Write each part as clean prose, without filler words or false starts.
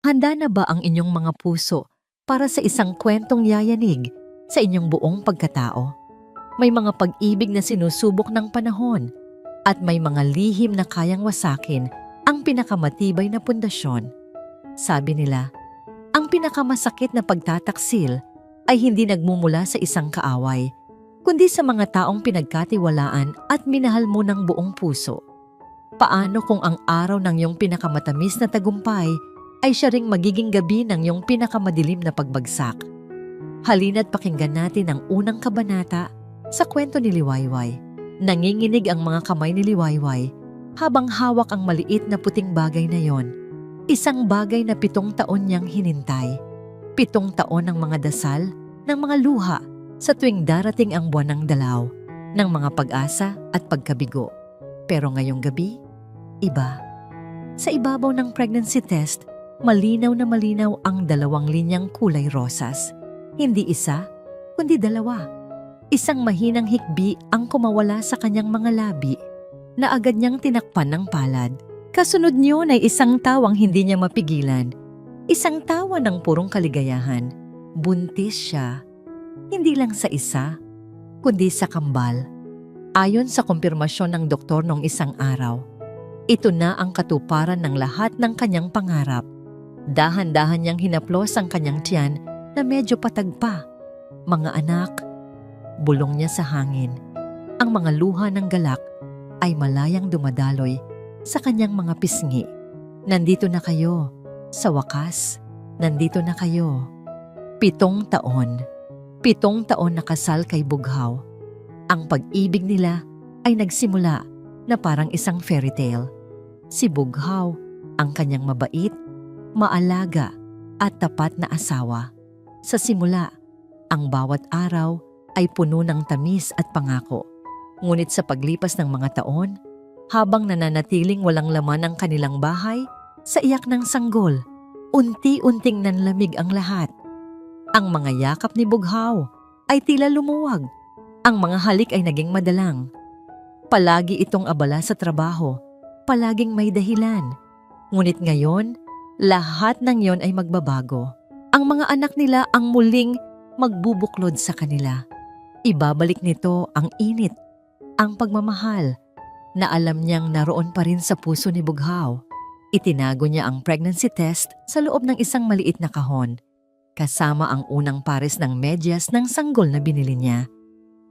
Handa na ba ang inyong mga puso para sa isang kwentong yayanig sa inyong buong pagkatao? May mga pag-ibig na sinusubok ng panahon at may mga lihim na kayang wasakin ang pinakamatibay na pundasyon. Sabi nila, ang pinakamasakit na pagtataksil ay hindi nagmumula sa isang kaaway, kundi sa mga taong pinagkatiwalaan at minahal mo ng buong puso. Paano kung ang araw ng iyong pinakamatamis na tagumpay ay siya ring magiging gabi ng iyong pinakamadilim na pagbagsak? Halina't pakinggan natin ang unang kabanata sa kwento ni Liwayway. Nanginginig ang mga kamay ni Liwayway habang hawak ang maliit na puting bagay na yon. Isang bagay na 7 taon niyang hinintay. 7 taon ng mga dasal, ng mga luha sa tuwing darating ang buwan ng dalaw, ng mga pag-asa at pagkabigo. Pero ngayong gabi, iba. Sa ibabaw ng pregnancy test, malinaw na malinaw ang 2 linyang kulay rosas. Hindi isa, kundi 2. Isang mahinang hikbi ang kumawala sa kanyang mga labi na agad niyang tinakpan ng palad. Kasunod niyon ay isang tawang hindi niya mapigilan. Isang tawa ng purong kaligayahan. Buntis siya. Hindi lang sa isa, kundi sa kambal. Ayon sa kumpirmasyon ng doktor noong isang araw, ito na ang katuparan ng lahat ng kanyang pangarap. Dahan-dahan niyang hinaplos ang kanyang tiyan na medyo patag pa. Mga anak, bulong niya sa hangin. Ang mga luha ng galak ay malayang dumadaloy sa kanyang mga pisngi. Nandito na kayo. Sa wakas, nandito na kayo. 7 taon. 7 taon na kasal kay Bughaw. Ang pag-ibig nila ay nagsimula na parang isang fairy tale. Si Bughaw, ang kanyang mabait, maalaga at tapat na asawa. Sa simula, ang bawat araw ay puno ng tamis at pangako. Ngunit sa paglipas ng mga taon, habang nananatiling walang laman ang kanilang bahay, sa iyak ng sanggol, unti-unting nanlamig ang lahat. Ang mga yakap ni Bughaw ay tila lumuwag. Ang mga halik ay naging madalang. Palagi itong abala sa trabaho, palaging may dahilan. Ngunit ngayon, lahat ng yon ay magbabago. Ang mga anak nila ang muling magbubuklod sa kanila. Ibabalik nito ang init, ang pagmamahal, na alam niyang naroon pa rin sa puso ni Bughaw. Itinago niya ang pregnancy test sa loob ng isang maliit na kahon, kasama ang unang pares ng medyas ng sanggol na binili niya.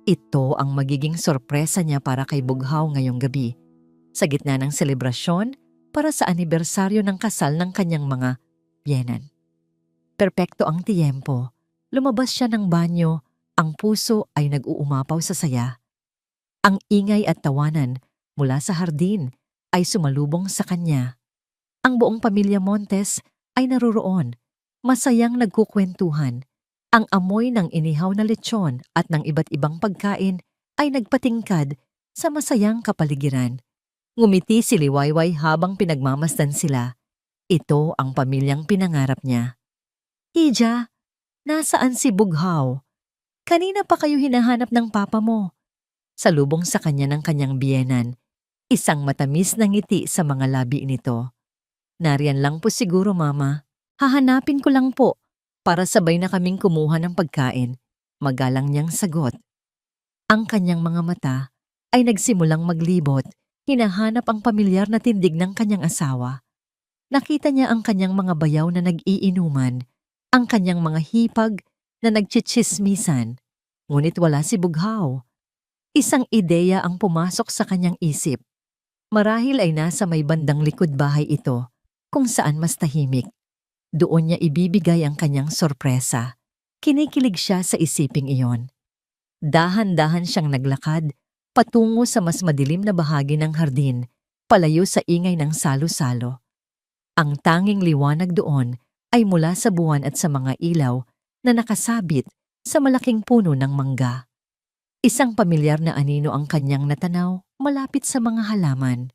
Ito ang magiging sorpresa niya para kay Bughaw ngayong gabi, sa gitna ng selebrasyon para sa anibersaryo ng kasal ng kanyang mga biyenan. Perpekto ang tiyempo. Lumabas siya ng banyo, ang puso ay nag-uumapaw sa saya. Ang ingay at tawanan mula sa hardin ay sumalubong sa kanya. Ang buong pamilya Montes ay naroroon, masayang nagkukwentuhan. Ang amoy ng inihaw na lechon at ng iba't ibang pagkain ay nagpatingkad sa masayang kapaligiran. Ngumiti si Liwayway habang pinagmamasdan sila. Ito ang pamilyang pinangarap niya. Hija, nasaan si Bughaw? Kanina pa kayo hinahanap ng papa mo. Salubong sa kanya ng kanyang biyenan, isang matamis na ngiti sa mga labi nito. Nariyan lang po siguro, Mama. Hahanapin ko lang po para sabay na kaming kumuha ng pagkain. Magalang niyang sagot. Ang kanyang mga mata ay nagsimulang maglibot, hinahanap ang pamilyar na tindig ng kanyang asawa. Nakita niya ang kanyang mga bayaw na nag-iinuman, ang kanyang mga hipag na nagchitsismisan. Ngunit wala si Bughaw. Isang ideya ang pumasok sa kanyang isip. Marahil ay nasa may bandang likod bahay ito, kung saan mas tahimik. Doon niya ibibigay ang kanyang sorpresa. Kinikilig siya sa isiping iyon. Dahan-dahan siyang naglakad patungo sa mas madilim na bahagi ng hardin, palayo sa ingay ng salo-salo. Ang tanging liwanag doon ay mula sa buwan at sa mga ilaw na nakasabit sa malaking puno ng mangga. Isang pamilyar na anino ang kanyang natanaw malapit sa mga halaman.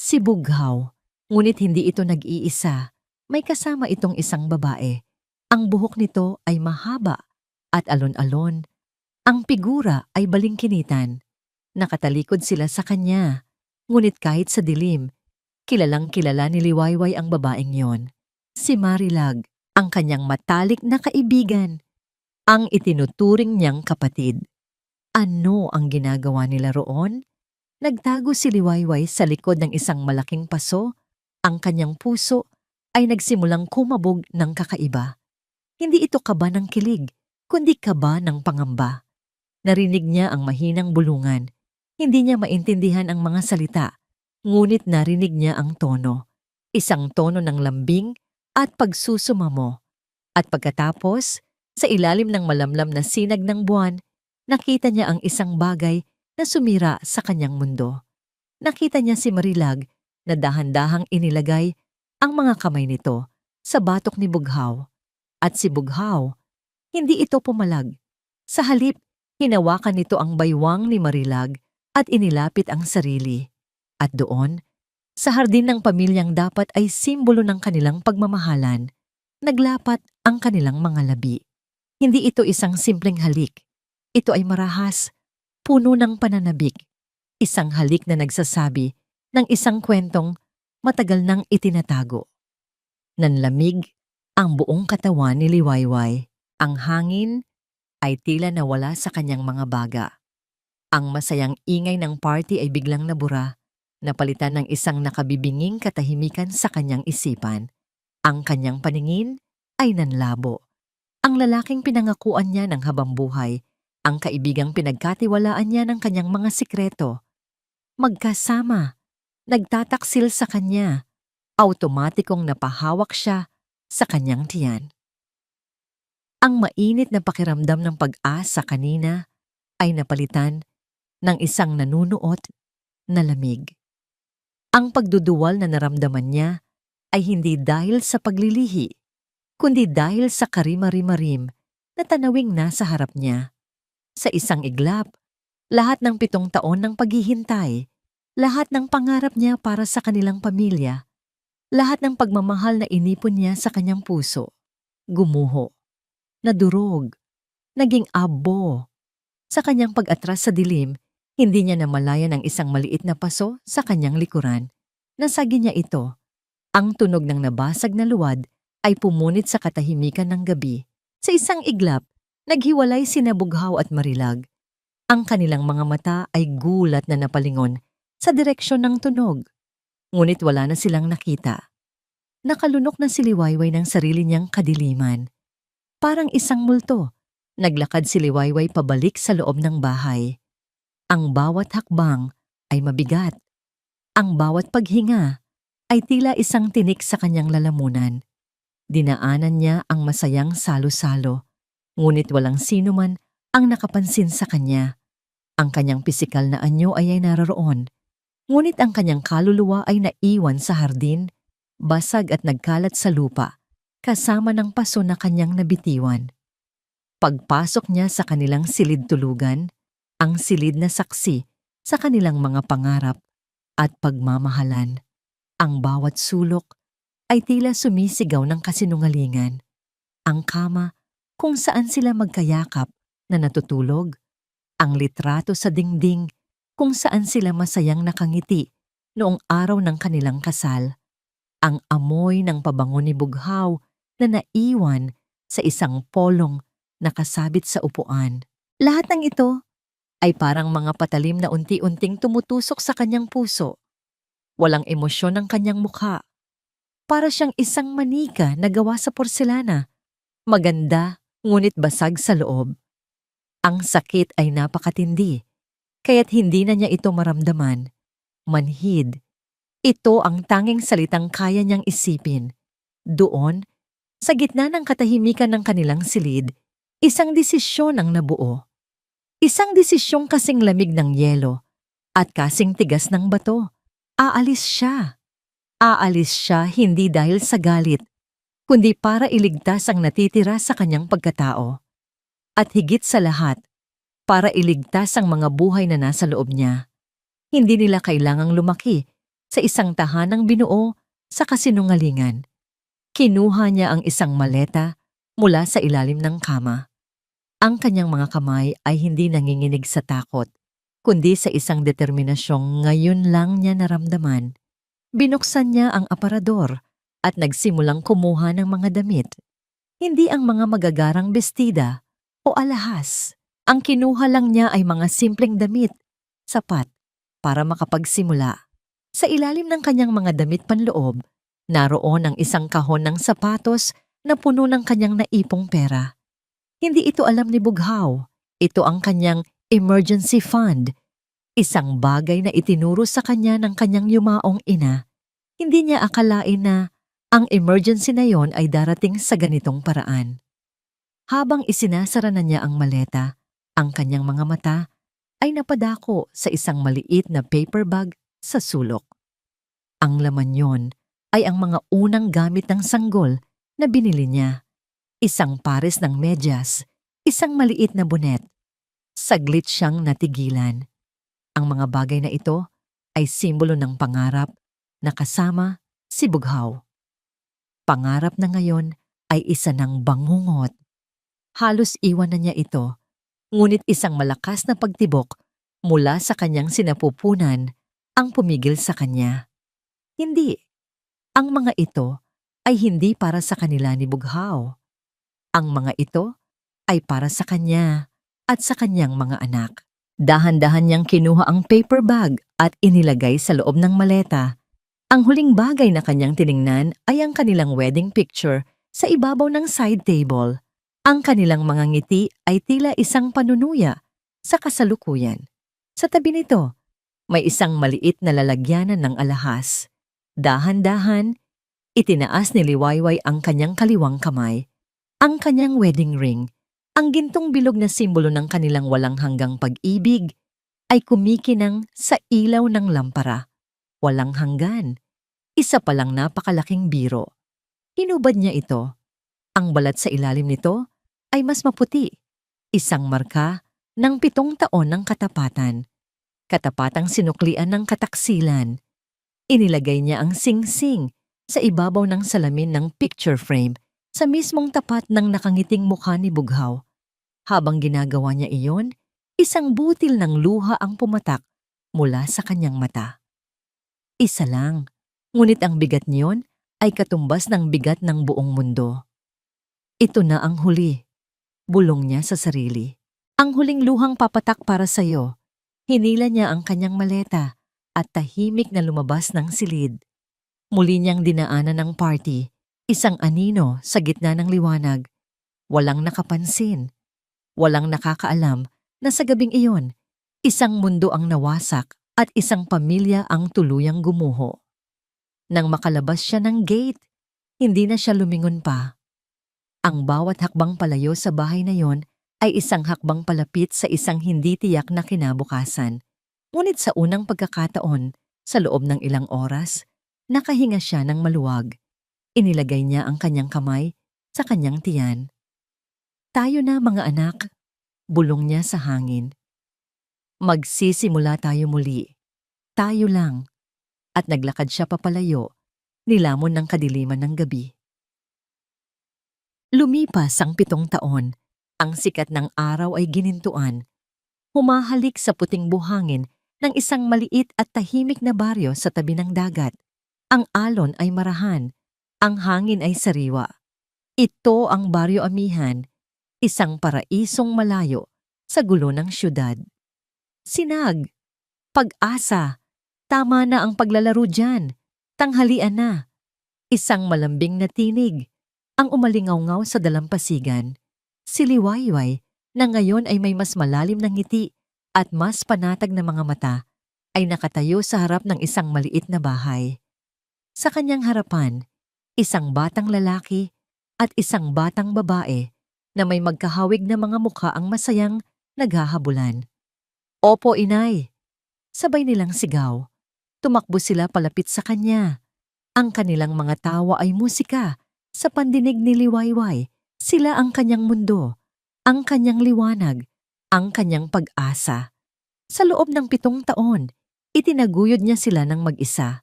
Si Bughaw, ngunit hindi ito nag-iisa. May kasama itong isang babae. Ang buhok nito ay mahaba at alon-alon. Ang figura ay balingkinitan. Nakatalikod sila sa kanya. Ngunit kahit sa dilim, kilalang-kilala ni Liwayway ang babaeng yon. si Marilag, ang kanyang matalik na kaibigan, ang itinuturing niyang kapatid. Ano ang ginagawa nila roon? Nagtago si Liwayway sa likod ng isang malaking paso. Ang kanyang puso ay nagsimulang kumabog ng kakaiba. Hindi ito kaba ng kilig, kundi kaba ng pangamba. Narinig niya ang mahinang bulungan. Hindi niya maintindihan ang mga salita, ngunit narinig niya ang tono. Isang tono ng lambing at pagsusumamo. At pagkatapos, sa ilalim ng malamlam na sinag ng buwan, nakita niya ang isang bagay na sumira sa kanyang mundo. Nakita niya si Marilag na dahan-dahang inilagay ang mga kamay nito sa batok ni Bughaw. At si Bughaw, hindi ito pumalag. Sa halip, hinawakan nito ang baywang ni Marilag at inilapit ang sarili. At doon, sa hardin ng pamilyang dapat ay simbolo ng kanilang pagmamahalan, naglapat ang kanilang mga labi. Hindi ito isang simpleng halik. Ito ay marahas, puno ng pananabik. Isang halik na nagsasabi ng isang kwentong matagal nang itinatago. Nanlamig ang buong katawan ni Liwayway. Ang hangin ay tila nawala sa kanyang mga baga. Ang masayang ingay ng party ay biglang nabura, napalitan ng isang nakabibinging katahimikan sa kanyang isipan. Ang kanyang paningin ay nanlabo. Ang lalaking pinangakuan niya ng habang buhay, ang kaibigang pinagkatiwalaan niya ng kanyang mga sikreto. Magkasama, nagtataksil sa kanya, automatikong napahawak siya sa kanyang tiyan. Ang mainit na pakiramdam ng pag-asa kanina ay napalitan ng isang nanunuot na lamig. Ang pagduduwal na naramdaman niya ay hindi dahil sa paglilihi, kundi dahil sa karimari-marim na tanawing nasa harap niya. Sa isang iglap, lahat ng 7 taon ng paghihintay, lahat ng pangarap niya para sa kanilang pamilya, lahat ng pagmamahal na inipon niya sa kanyang puso, gumuho, nadurog, naging abo. Sa kanyang pag-atras sa dilim, hindi niya namalayan ang isang maliit na paso sa kanyang likuran. Nasagi niya ito. Ang tunog ng nabasag na luwad ay pumunit sa katahimikan ng gabi. Sa isang iglap, naghiwalay sina Bughaw at Marilag. Ang kanilang mga mata ay gulat na napalingon sa direksyon ng tunog. Ngunit wala na silang nakita. Nakalunok na si Liwayway ng sarili niyang kadiliman. Parang isang multo, naglakad si Liwayway pabalik sa loob ng bahay. Ang bawat hakbang ay mabigat. Ang bawat paghinga ay tila isang tinik sa kanyang lalamunan. Dinaanan niya ang masayang salo-salo, ngunit walang sino man ang nakapansin sa kanya. Ang kanyang pisikal na anyo ay naroon, ngunit ang kanyang kaluluwa ay naiwan sa hardin, basag at nagkalat sa lupa, kasama ng paso na kanyang nabitiwan. Pagpasok niya sa kanilang silid-tulugan, ang silid na saksi sa kanilang mga pangarap at pagmamahalan. Ang bawat sulok ay tila sumisigaw ng kasinungalingan. Ang kama kung saan sila magkayakap na natutulog, ang litrato sa dingding kung saan sila masayang nakangiti noong araw ng kanilang kasal, ang amoy ng pabango ni Bughaw na naiwan sa isang polong nakasabit sa upuan. Lahat ng ito ay parang mga patalim na unti-unting tumutusok sa kanyang puso. Walang emosyon ang kanyang mukha. Para siyang isang manika na gawa sa porselana. Maganda, ngunit basag sa loob. Ang sakit ay napakatindi, kaya't hindi na niya ito maramdaman. Manhid. Ito ang tanging salitang kaya niyang isipin. Doon, sa gitna ng katahimikan ng kanilang silid, isang desisyon ang nabuo. Isang desisyong kasing lamig ng yelo at kasing tigas ng bato. Aalis siya. Aalis siya hindi dahil sa galit, kundi para iligtas ang natitira sa kanyang pagkatao. At higit sa lahat, para iligtas ang mga buhay na nasa loob niya. Hindi nila kailangang lumaki sa isang tahanang binuo sa kasinungalingan. Kinuha niya ang isang maleta mula sa ilalim ng kama. Ang kanyang mga kamay ay hindi nanginginig sa takot, kundi sa isang determinasyong ngayon lang niya naramdaman. Binuksan niya ang aparador at nagsimulang kumuha ng mga damit. Hindi ang mga magagarang bestida o alahas. Ang kinuha lang niya ay mga simpleng damit, sapat para makapagsimula. Sa ilalim ng kanyang mga damit panloob, naroon ang isang kahon ng sapatos na puno ng kanyang naipong pera. Hindi ito alam ni Bughaw. Ito ang kanyang emergency fund. Isang bagay na itinuro sa kanya ng kanyang yumaong ina. Hindi niya akalain na ang emergency na yon ay darating sa ganitong paraan. Habang isinasara na niya ang maleta, ang kanyang mga mata ay napadako sa isang maliit na paper bag sa sulok. Ang laman yon ay ang mga unang gamit ng sanggol na binili niya. Isang pares ng medyas, isang maliit na bonet. Saglit siyang natigilan. Ang mga bagay na ito ay simbolo ng pangarap na kasama si Bughaw. Pangarap na ngayon ay isa ng bangungot. Halos iwan na niya ito, ngunit isang malakas na pagtibok mula sa kanyang sinapupunan ang pumigil sa kanya. Hindi. Ang mga ito ay hindi para sa kanila ni Bughaw. Ang mga ito ay para sa kanya at sa kanyang mga anak. Dahan-dahan niyang kinuha ang paper bag at inilagay sa loob ng maleta. Ang huling bagay na kanyang tiningnan ay ang kanilang wedding picture sa ibabaw ng side table. Ang kanilang mga ngiti ay tila isang panunuya sa kasalukuyan. Sa tabi nito, may isang maliit na lalagyanan ng alahas. Dahan-dahan, itinaas ni Liwayway ang kanyang kaliwang kamay. Ang kanyang wedding ring, ang gintong bilog na simbolo ng kanilang walang hanggang pag-ibig, ay kumikinang sa ilaw ng lampara. Walang hanggan. Isa palang napakalaking biro. Hinubad niya ito. Ang balat sa ilalim nito ay mas maputi. Isang marka ng 7 taon ng katapatan. Katapatang sinuklian ng kataksilan. Inilagay niya ang sing-sing sa ibabaw ng salamin ng picture frame sa mismong tapat ng nakangiting mukha ni Bughaw. Habang ginagawa niya iyon, isang butil ng luha ang pumatak mula sa kanyang mata. Isa lang, ngunit ang bigat niyon ay katumbas ng bigat ng buong mundo. Ito na ang huli, bulong niya sa sarili. Ang huling luhang papatak para sa'yo. Hinila niya ang kanyang maleta at tahimik na lumabas ng silid. Muli niyang dinaanan ng party, isang anino sa gitna ng liwanag. Walang nakapansin, walang nakakaalam na sa gabing iyon, isang mundo ang nawasak at isang pamilya ang tuluyang gumuho. Nang makalabas siya ng gate, hindi na siya lumingon pa. Ang bawat hakbang palayo sa bahay na yon ay isang hakbang palapit sa isang hindi tiyak na kinabukasan. Ngunit sa unang pagkakataon, sa loob ng ilang oras, nakahinga siya ng maluwag. Inilagay niya ang kanyang kamay sa kanyang tiyan. Tayo na mga anak, bulong niya sa hangin. Magsisimula tayo muli. Tayo lang. At naglakad siya papalayo, nilamon ng kadiliman ng gabi. Lumipas ang 7 taon. Ang sikat ng araw ay ginintuan. Humahalik sa puting buhangin ng isang maliit at tahimik na baryo sa tabi ng dagat. Ang alon ay marahan. Ang hangin ay sariwa. Ito ang Baryo Amihan, isang paraisong malayo sa gulo ng syudad. Sinag, pag-asa, tama na ang paglalaro dyan, tanghalian na. Isang malambing na tinig, ang umalingaw-ngaw sa dalampasigan. Si Liwayway, na ngayon ay may mas malalim na ngiti at mas panatag na mga mata, ay nakatayo sa harap ng isang maliit na bahay. Sa kanyang harapan, isang batang lalaki at isang batang babae na may magkahawig na mga mukha ang masayang naghahabulan. Opo, inay! Sabay nilang sigaw. Tumakbo sila palapit sa kanya. Ang kanilang mga tawa ay musika. Sa pandinig ni Liwayway, sila ang kanyang mundo, ang kanyang liwanag, ang kanyang pag-asa. Sa loob ng 7 taon, itinaguyod niya sila ng mag-isa.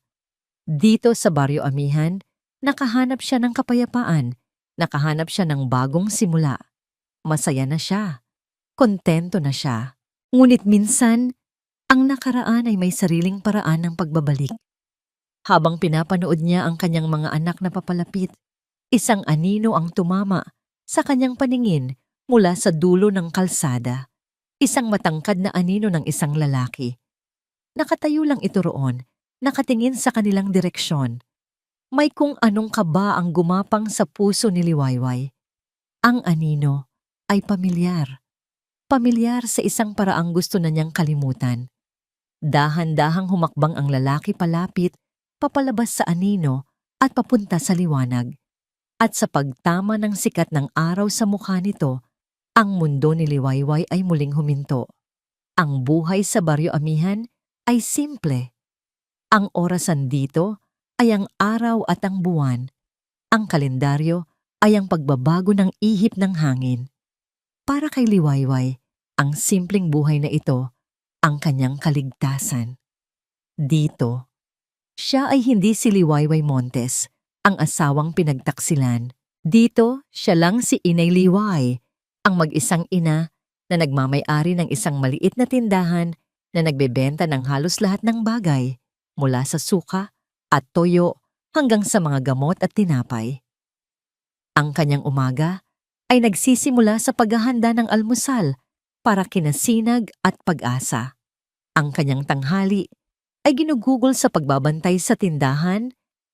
Dito sa Baryo Amihan, nakahanap siya ng kapayapaan, nakahanap siya ng bagong simula. Masaya na siya, kontento na siya. Ngunit minsan, ang nakaraan ay may sariling paraan ng pagbabalik. Habang pinapanood niya ang kanyang mga anak na papalapit, isang anino ang tumama sa kanyang paningin mula sa dulo ng kalsada. Isang matangkad na anino ng isang lalaki. Nakatayo lang ito roon, nakatingin sa kanilang direksyon. May kung anong kaba ang gumapang sa puso ni Liwayway. Ang anino ay pamilyar. Pamilyar sa isang paraang gusto na niyang kalimutan. Dahan-dahang humakbang ang lalaki palapit, papalabas sa anino at papunta sa liwanag. At sa pagtama ng sikat ng araw sa mukha nito, ang mundo ni Liwayway ay muling huminto. Ang buhay sa Baryo Amihan ay simple. Ang orasan dito ay ang araw at ang buwan. Ang kalendaryo ay ang pagbabago ng ihip ng hangin. Para kay Liwayway, ang simpleng buhay na ito ang kanyang kaligtasan. Dito, siya ay hindi si Liwayway Montes, ang asawang pinagtaksilan. Dito, siya lang si Inay Liway, ang mag-isang ina na nagmamay-ari ng isang maliit na tindahan na nagbebenta ng halos lahat ng bagay, mula sa suka at toyo hanggang sa mga gamot at tinapay. Ang kanyang umaga ay nagsisimula sa paghahanda ng almusal para kina Sinag at Pag-asa. Ang kanyang tanghali ay ginugugol sa pagbabantay sa tindahan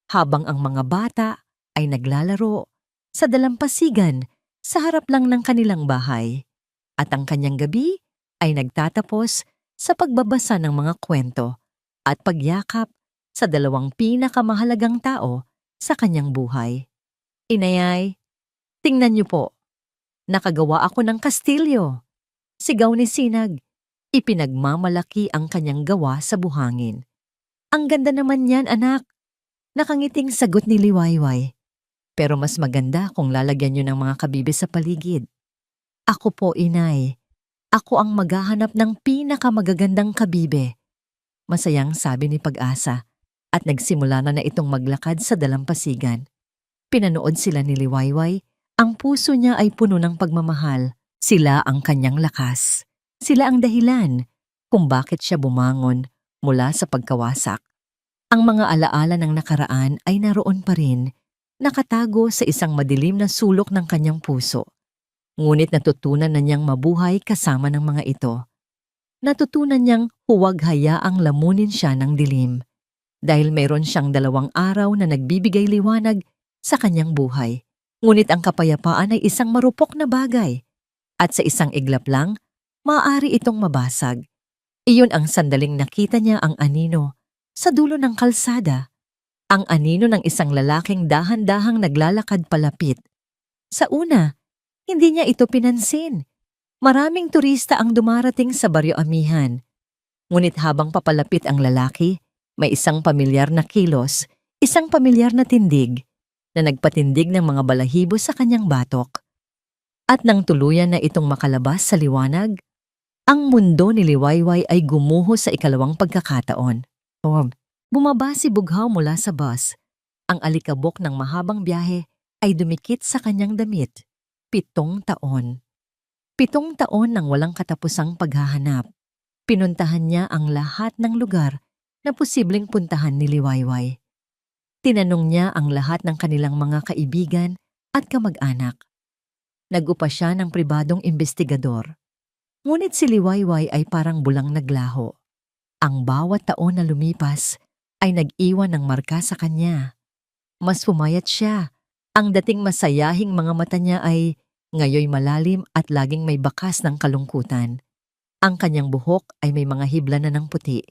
habang ang mga bata ay naglalaro sa dalampasigan sa harap lang ng kanilang bahay. At ang kanyang gabi ay nagtatapos sa pagbabasa ng mga kwento at pagyakap sa dalawang pinakamahalagang tao sa kanyang buhay. Inayay, tingnan niyo po, nakagawa ako ng kastilyo. Sigaw ni Sinag, ipinagmamalaki ang kanyang gawa sa buhangin. Ang ganda naman yan, anak. Nakangiting sagot ni Liwayway. Pero mas maganda kung lalagyan niyo ng mga kabibe sa paligid. Ako po, inay. Ako ang maghahanap ng pinakamagagandang kabibe. Masayang sabi ni Pag-asa at nagsimula na itong maglakad sa dalampasigan. Pinanood sila ni Liwayway, ang puso niya ay puno ng pagmamahal. Sila ang kanyang lakas. Sila ang dahilan kung bakit siya bumangon mula sa pagkawasak. Ang mga alaala ng nakaraan ay naroon pa rin, nakatago sa isang madilim na sulok ng kanyang puso. Ngunit natutunan na niyang mabuhay kasama ng mga ito. Natutunan niyang huwag hayaang lamunin siya ng dilim dahil mayroon siyang 2 araw na nagbibigay liwanag sa kanyang buhay. Ngunit ang kapayapaan ay isang marupok na bagay at sa isang iglap lang, maaari itong mabasag. Iyon ang sandaling nakita niya ang anino sa dulo ng kalsada. Ang anino ng isang lalaking dahan-dahang naglalakad palapit. Sa una, hindi niya ito pinansin. Maraming turista ang dumarating sa Baryo Amihan. Ngunit habang papalapit ang lalaki, may isang pamilyar na kilos, isang pamilyar na tindig, na nagpatindig ng mga balahibo sa kanyang batok. At nang tuluyan na itong makalabas sa liwanag, ang mundo ni Liwayway ay gumuho sa ikalawang pagkakataon. Bumaba si Bughaw mula sa bus. Ang alikabok ng mahabang biyahe ay dumikit sa kanyang damit. 7 taon. 7 taon ng walang katapusang paghahanap. Pinuntahan niya ang lahat ng lugar na posibleng puntahan ni Liwayway. Tinanong niya ang lahat ng kanilang mga kaibigan at kamag-anak. Nag-upa siya ng pribadong investigador. Ngunit si Liwayway ay parang bulang naglaho. Ang bawat taon na lumipas ay nag-iwan ng marka sa kanya. Mas pumayat siya. Ang dating masayahing mga mata niya ay ngayoy malalim at laging may bakas ng kalungkutan. Ang kanyang buhok ay may mga hibla na ng puti.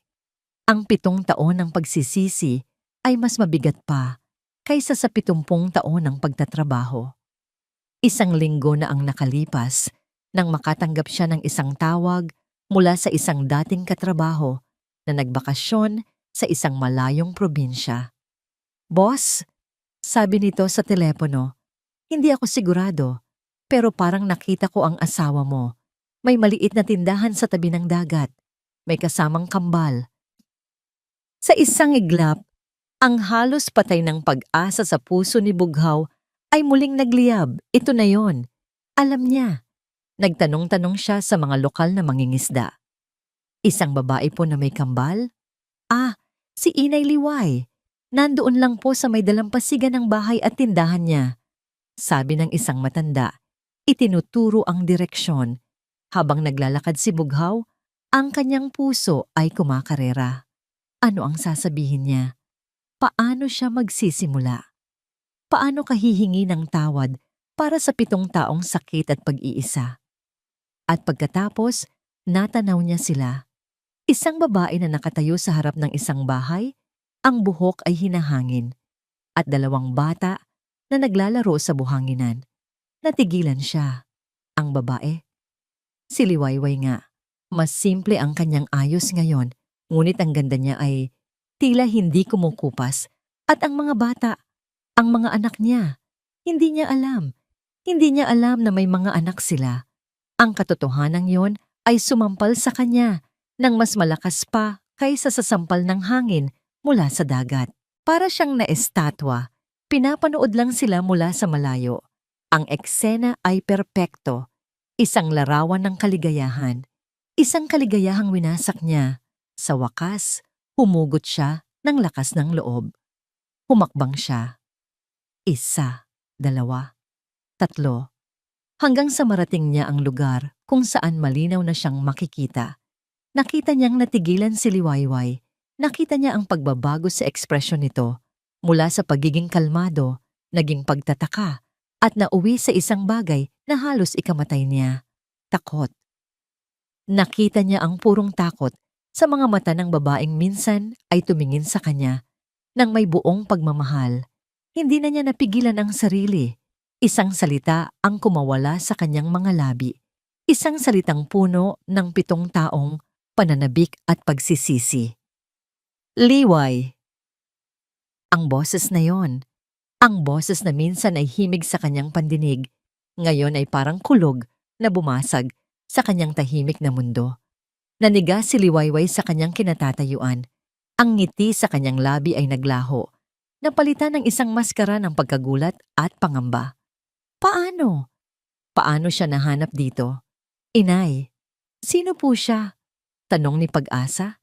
Ang 7 taon ng pagsisisi ay mas mabigat pa kaysa sa 70 taon ng pagtatrabaho. 1 linggo na ang nakalipas nang makatanggap siya ng isang tawag mula sa isang dating katrabaho na nagbakasyon sa isang malayong probinsya. "Boss," sabi nito sa telepono, "hindi ako sigurado, pero parang nakita ko ang asawa mo. May maliit na tindahan sa tabi ng dagat. May kasamang kambal." Sa isang iglap, ang halos patay ng pag-asa sa puso ni Bughaw ay muling nagliyab. Ito na yon. Alam niya. Nagtanong-tanong siya sa mga lokal na mangingisda. "Isang babae po na may kambal?" "Ah, si Inay Liway. Nandoon lang po sa may dalampasigan ng bahay at tindahan niya. Sabi ng isang matanda, itinuturo ang direksyon. Habang naglalakad si Bughaw, ang kanyang puso ay kumakarera. Ano ang sasabihin niya? Paano siya magsisimula? Paano kahihingi ng tawad para sa 7 taong sakit at pag-iisa? At pagkatapos, natanaw niya sila. Isang babae na nakatayo sa harap ng isang bahay, ang buhok ay hinahangin, at 2 bata na naglalaro sa buhanginan. Natigilan siya. Ang babae, si Liwayway nga. Mas simple ang kanyang ayos ngayon, ngunit ang ganda niya ay tila hindi kumukupas. At ang mga bata, ang mga anak niya, hindi niya alam. Hindi niya alam na may mga anak sila. Ang katotohanan yon ay sumampal sa kanya ng mas malakas pa kaysa sa sampal ng hangin mula sa dagat. Para siyang naestatwa, pinapanood lang sila mula sa malayo. Ang eksena ay perpekto, isang larawan ng kaligayahan. Isang kaligayahang winasak niya. Sa wakas, humugot siya ng lakas ng loob. Humakbang siya. 1, 2, 3. Hanggang sa marating niya ang lugar kung saan malinaw na siyang makikita. Nakita niyang natigilan si Liwayway. Nakita niya ang pagbabago sa ekspresyon nito mula sa pagiging kalmado, naging pagtataka, at nauwi sa isang bagay na halos ikamatay niya. Takot. Nakita niya ang purong takot sa mga mata ng babaeng minsan ay tumingin sa kanya nang may buong pagmamahal. Hindi na niya napigilan ang sarili. Isang salita ang kumawala sa kanyang mga labi. Isang salitang puno ng 7 taong pananabik at pagsisisi. Liway. Ang boses na yon. Ang boses na minsan ay himig sa kanyang pandinig, ngayon ay parang kulog na bumasag sa kanyang tahimik na mundo. Naniga si Liwayway sa kanyang kinatatayuan. Ang ngiti sa kanyang labi ay naglaho, napalitan ng isang maskara ng pagkagulat at pangamba. Paano? Paano siya nahanap dito? Inay, sino po siya? Tanong ni Pag-asa,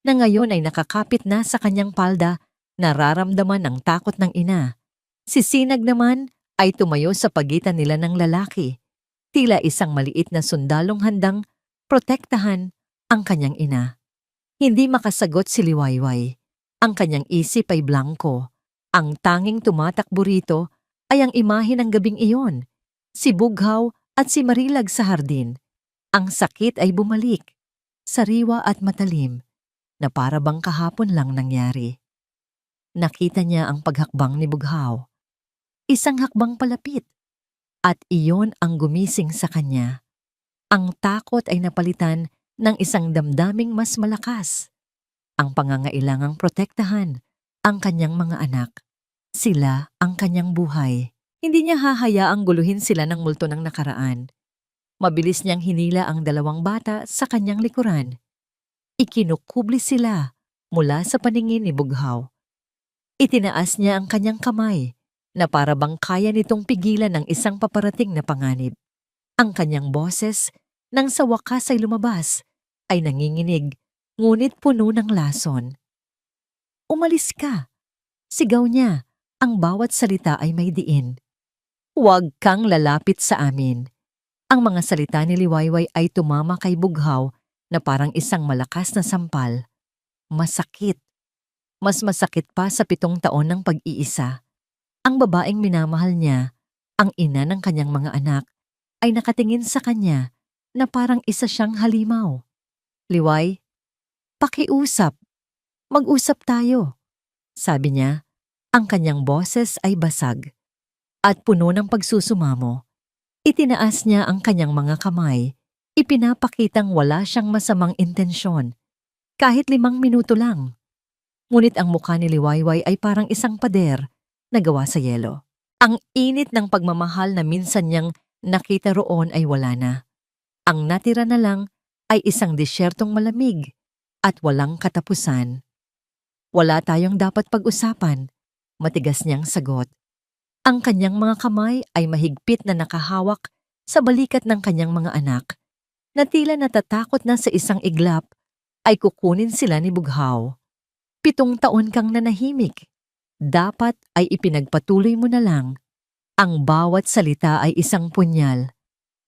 na ngayon ay nakakapit na sa kanyang palda, nararamdaman ang takot ng ina. Si Sinag naman ay tumayo sa pagitan nila ng lalaki. Tila isang maliit na sundalong handang protektahan ang kanyang ina. Hindi makasagot si Liwayway. Ang kanyang isip ay blanko. Ang tanging tumatakbo rito ay ang imahe ng gabing iyon. Si Bughaw at si Marilag sa hardin. Ang sakit ay bumalik, sariwa at matalim, na para bang kahapon lang nangyari. Nakita niya ang paghakbang ni Bughaw. Isang hakbang palapit. At iyon ang gumising sa kanya. Ang takot ay napalitan ng isang damdaming mas malakas. Ang pangangailangang protektahan ang kanyang mga anak. Sila ang kanyang buhay. Hindi niya hahayaang guluhin sila ng multo ng nakaraan. Mabilis niyang hinila ang 2 bata sa kanyang likuran. Ikinukubli sila mula sa paningin ni Bughaw. Itinaas niya ang kanyang kamay na para bang kaya nitong pigilan ng isang paparating na panganib. Ang kanyang boses, nang sa wakas ay lumabas, ay nanginginig, ngunit puno ng lason. Umalis ka! Sigaw niya, ang bawat salita ay may diin. Huwag kang lalapit sa amin. Ang mga salita ni Liwayway ay tumama kay Bughaw na parang isang malakas na sampal. Masakit. Mas masakit pa sa 7 taon ng pag-iisa. Ang babaeng minamahal niya, ang ina ng kanyang mga anak, ay nakatingin sa kanya na parang isa siyang halimaw. Liway, pakiusap. Mag-usap tayo. Sabi niya, ang kanyang boses ay basag. At puno ng pagsusumamo, itinaas niya ang kanyang mga kamay, ipinapakitang wala siyang masamang intensyon. Kahit 5 minuto lang. Ngunit ang mukha ni Liwayway ay parang isang pader na gawa sa yelo. Ang init ng pagmamahal na minsan niyang nakita roon ay wala na. Ang natira na lang ay isang disyertong malamig at walang katapusan. Wala tayong dapat pag-usapan, matigas niyang sagot. Ang kanyang mga kamay ay mahigpit na nakahawak sa balikat ng kanyang mga anak, na tila natatakot na sa isang iglap ay kukunin sila ni Bughaw. 7 taon kang nanahimik. dapat ay ipinagpatuloy mo na lang. Ang bawat salita ay isang punyal.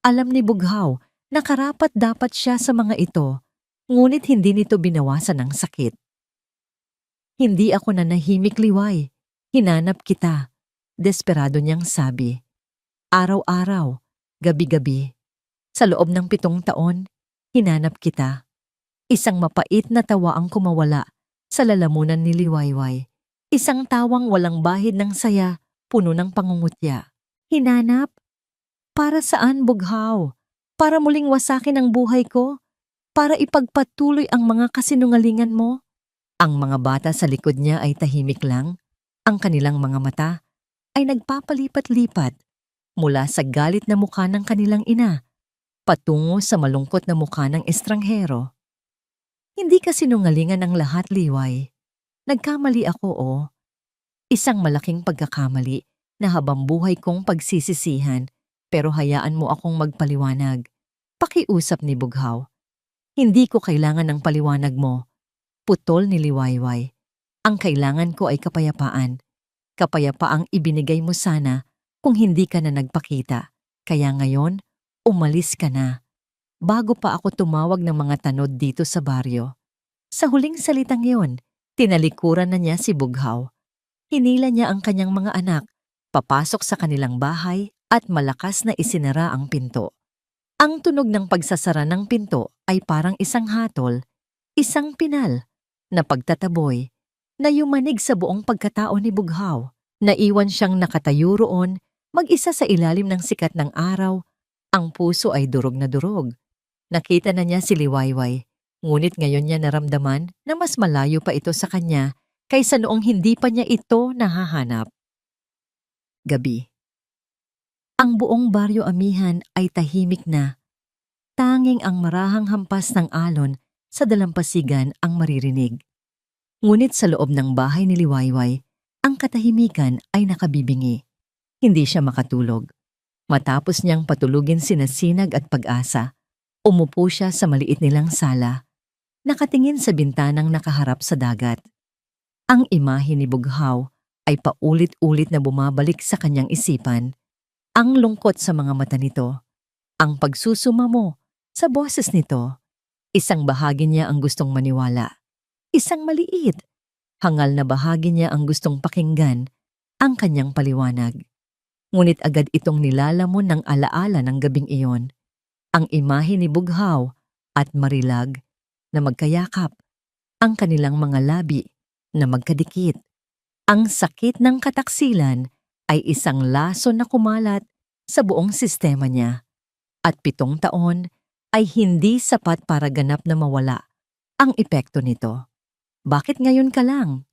Alam ni Bughaw na karapat-dapat siya sa mga ito, ngunit hindi nito binawasan ang sakit. Hindi ako nanahimik, Liway. Hinanap kita. Desperado niyang sabi. Araw-araw, gabi-gabi. Sa loob ng 7 taon, hinanap kita. Isang mapait na tawa ang kumawala sa lalamunan ni Liwayway. Isang tawang walang bahid ng saya, puno ng pangungutya. Hinanap? Para saan, Bughaw? Para muling wasakin ang buhay ko? Para ipagpatuloy ang mga kasinungalingan mo? Ang mga bata sa likod niya ay tahimik lang. Ang kanilang mga mata ay nagpapalipat-lipat mula sa galit na mukha ng kanilang ina patungo sa malungkot na mukha ng estranghero. Hindi kasinungalingan ang lahat, Liway. Nagkamali ako, oh. Isang malaking pagkakamali na habang buhay kong pagsisisihan, pero hayaan mo akong magpaliwanag. Pakiusap ni Bughaw. Hindi ko kailangan ng paliwanag mo. Putol ni Liwayway. Ang kailangan ko ay kapayapaan. Kapayapaang ibinigay mo sana kung hindi ka na nagpakita. Kaya ngayon, umalis ka na. Bago pa ako tumawag ng mga tanod dito sa baryo. Sa huling salitang yon, tinalikuran na niya si Bughaw. Hinila niya ang kanyang mga anak, papasok sa kanilang bahay at malakas na isinara ang pinto. Ang tunog ng pagsasara ng pinto ay parang isang hatol, isang pinal, na pagtataboy, na yumanig sa buong pagkatao ni Bughaw. Naiwan siyang nakatayo roon, mag-isa sa ilalim ng sikat ng araw. Ang puso ay durog na durog. Nakita na niya si Liwayway, ngunit ngayon niya naramdaman na mas malayo pa ito sa kanya kaysa noong hindi pa niya ito nahahanap. Gabi. Ang buong baryo amihan ay tahimik na. Tanging ang marahang hampas ng alon sa dalampasigan ang maririnig. Ngunit sa loob ng bahay ni Liwayway, ang katahimikan ay nakabibingi. Hindi siya makatulog. Matapos niyang patulugin sina Sinag at Pag-asa, umupo siya sa maliit nilang sala, nakatingin sa bintanang nakaharap sa dagat. Ang imahe ni Bughaw ay paulit-ulit na bumabalik sa kanyang isipan. Ang lungkot sa mga mata nito, ang pagsusumamo sa boses nito. Isang bahagi niya ang gustong maniwala. Isang maliit, hangal na bahagi niya ang gustong pakinggan ang kanyang paliwanag. Ngunit agad itong nilalamon ng alaala ng gabing iyon. Ang imahe ni Bughaw at Marilag na magkayakap, ang kanilang mga labi na magkadikit. Ang sakit ng kataksilan ay isang laso na kumalat sa buong sistema niya. At 7 taon ay hindi sapat para ganap na mawala ang epekto nito. Bakit ngayon ka lang?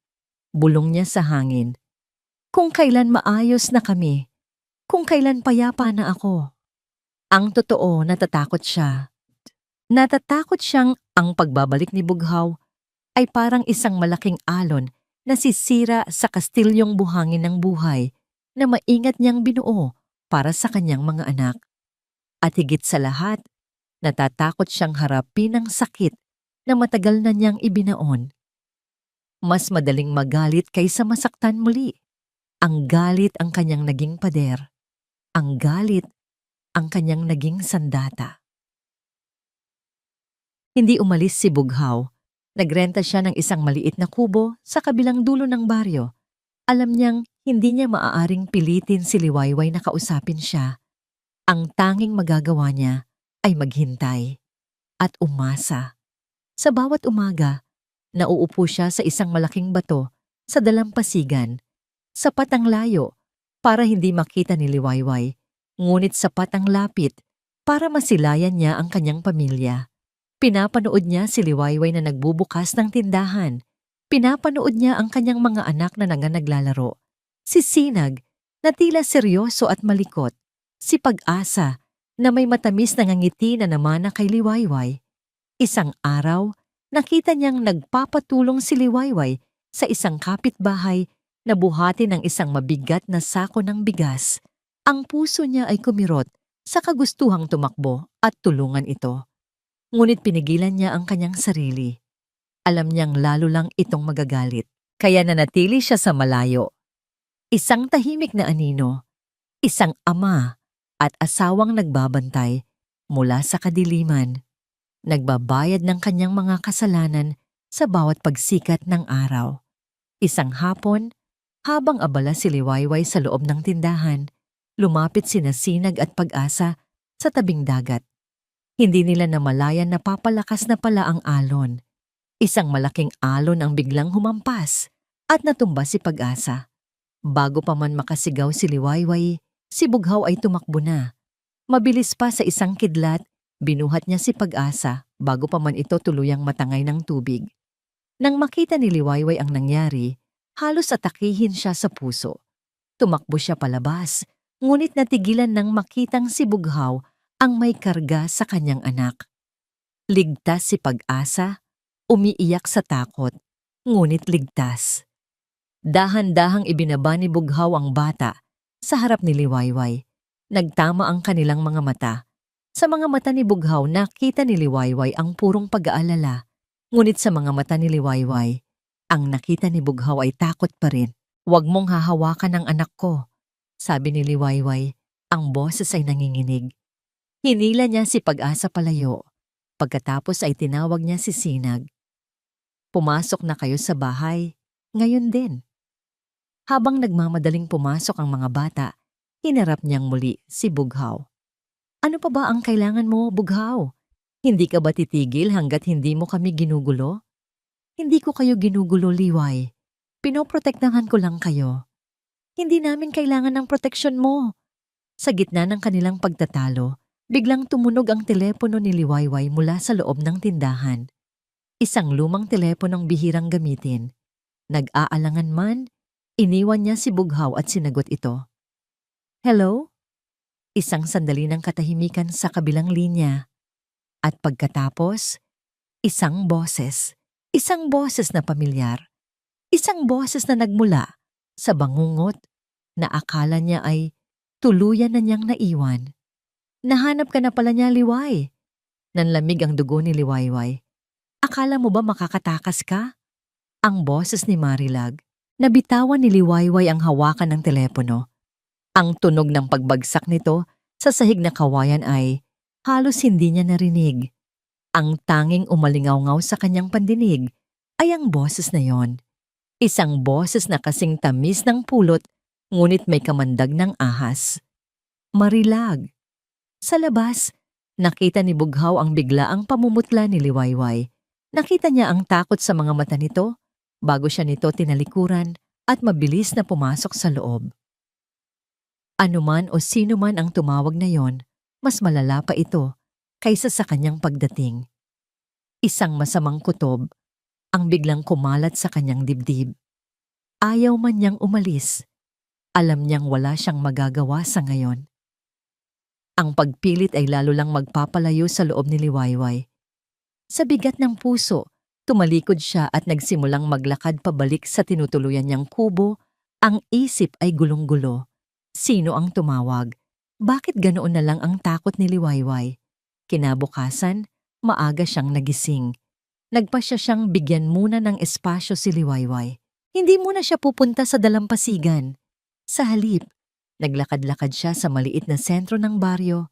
Bulong niya sa hangin. Kung kailan maayos na kami, kung kailan payapa na ako. Ang totoo, natatakot siya. Natatakot siyang ang pagbabalik ni Bughaw ay parang isang malaking alon na sisira sa kastilyong buhangin ng buhay na maingat niyang binuo para sa kanyang mga anak. At higit sa lahat, natatakot siyang harapin ang sakit na matagal na niyang ibinaon. Mas madaling magalit kaysa masaktan muli. Ang galit ang kanyang naging pader. Ang galit ang kanyang naging sandata. Hindi umalis si Bughaw. Nagrenta siya ng isang maliit na kubo sa kabilang dulo ng baryo. Alam niyang hindi niya maaaring pilitin si Liwayway na kausapin siya. Ang tanging magagawa niya ay maghintay at umasa. Sa bawat umaga, nauupo siya sa isang malaking bato sa dalampasigan. Sapat ang layo para hindi makita ni Liwayway, ngunit sapat ang lapit para masilayan niya ang kanyang pamilya. Pinapanood niya si Liwayway na nagbubukas ng tindahan. Pinapanood niya ang kanyang mga anak na naglalaro. Si Sinag na tila seryoso at malikot. Si Pag-asa na may matamis na ngiti na namana kay Liwayway. Isang araw, nakita niyang nagpapatulong si Liwayway sa isang kapitbahay na buhati ng isang mabigat na sako ng bigas. Ang puso niya ay kumirot sa kagustuhang tumakbo at tulungan ito. Ngunit pinigilan niya ang kanyang sarili. Alam niyang lalo lang itong magagalit. kaya nanatili siya sa malayo. Isang tahimik na anino, isang ama at asawang nagbabantay mula sa kadiliman, nagbabayad ng kanyang mga kasalanan sa bawat pagsikat ng araw. Isang hapon, habang abala si Liwayway sa loob ng tindahan, lumapit sina Sinag at Pag-asa sa tabing dagat. Hindi nila namalayan na papalakas na pala ang alon. Isang malaking alon ang biglang humampas at natumba si Pag-asa. Bago pa man makasigaw si Liwayway, si Bughaw ay tumakbo na. Mabilis pa sa isang kidlat, binuhat niya si Pag-asa bago pa man ito tuluyang matangay ng tubig. Nang makita ni Liwayway ang nangyari, halos atakihin siya sa puso. Tumakbo siya palabas, ngunit natigilan nang makitang si Bughaw ang may karga sa kanyang anak. Ligtas si Pag-asa, umiiyak sa takot, ngunit ligtas. Dahan-dahang ibinaba ni Bughaw ang bata sa harap ni Liwayway. Nagtama ang kanilang mga mata. Sa mga mata ni Bughaw nakita ni Liwayway ang purong pag-aalala. Ngunit sa mga mata ni Liwayway, ang nakita ni Bughaw ay takot pa rin. "Huwag mong hahawakan ang anak ko," sabi ni Liwayway. Ang boses ay nanginginig. Hinila niya si Pag-asa palayo. Pagkatapos ay tinawag niya si Sinag. "Pumasok na kayo sa bahay. Ngayon din." Habang nagmamadaling pumasok ang mga bata, hinarap niyang muli si Bughaw. "Ano pa ba ang kailangan mo, Bughaw? Hindi ka ba titigil hanggat hindi mo kami ginugulo?" "Hindi ko kayo ginugulo, Liway. Pinoprotektahan ko lang kayo." "Hindi namin kailangan ng proteksyon mo." Sa gitna ng kanilang pagtatalo, biglang tumunog ang telepono ni Liwayway mula sa loob ng tindahan. Isang lumang teleponong bihirang gamitin. Nag-aalangan man, iniwan niya si Bughaw at sinagot ito. "Hello?" Isang sandali ng katahimikan sa kabilang linya. At pagkatapos, isang boses. Isang boses na pamilyar. Isang boses na nagmula sa bangungot na akala niya ay tuluyan na niyang naiwan. "Nahanap ka na pala niya, Liway." Nanlamig ang dugo ni Liwayway. "Akala mo ba makakatakas ka?" Ang boses ni Marilag. Nabitawan ni Liwayway ang hawakan ng telepono. Ang tunog ng pagbagsak nito sa sahig na kawayan ay halos hindi niya narinig. Ang tanging umalingaw-ngaw sa kanyang pandinig ay ang boses na yon. Isang boses na kasing tamis ng pulot, ngunit may kamandag ng ahas. "Marilag." Sa labas, nakita ni Bughaw ang biglaang pamumutla ni Liwayway. Nakita niya ang takot sa mga mata nito, bago siya nito tinalikuran at mabilis na pumasok sa loob. Anuman o sino man ang tumawag na yon, mas malala pa ito kaysa sa kanyang pagdating. Isang masamang kutob ang biglang kumalat sa kanyang dibdib. Ayaw man niyang umalis. Alam niyang wala siyang magagawa sa ngayon. Ang pagpilit ay lalo lang magpapalayo sa loob ni Liwayway. Sa bigat ng puso, tumalikod siya at nagsimulang maglakad pabalik sa tinutuluyan niyang kubo. Ang isip ay gulong-gulo. Sino ang tumawag? Bakit ganoon na lang ang takot ni Liwayway? Kinabukasan, maaga siyang nagising. Nagpasya siyang bigyan muna ng espasyo si Liwayway. Hindi muna siya pupunta sa dalampasigan. Sa halip, naglakad-lakad siya sa maliit na sentro ng baryo,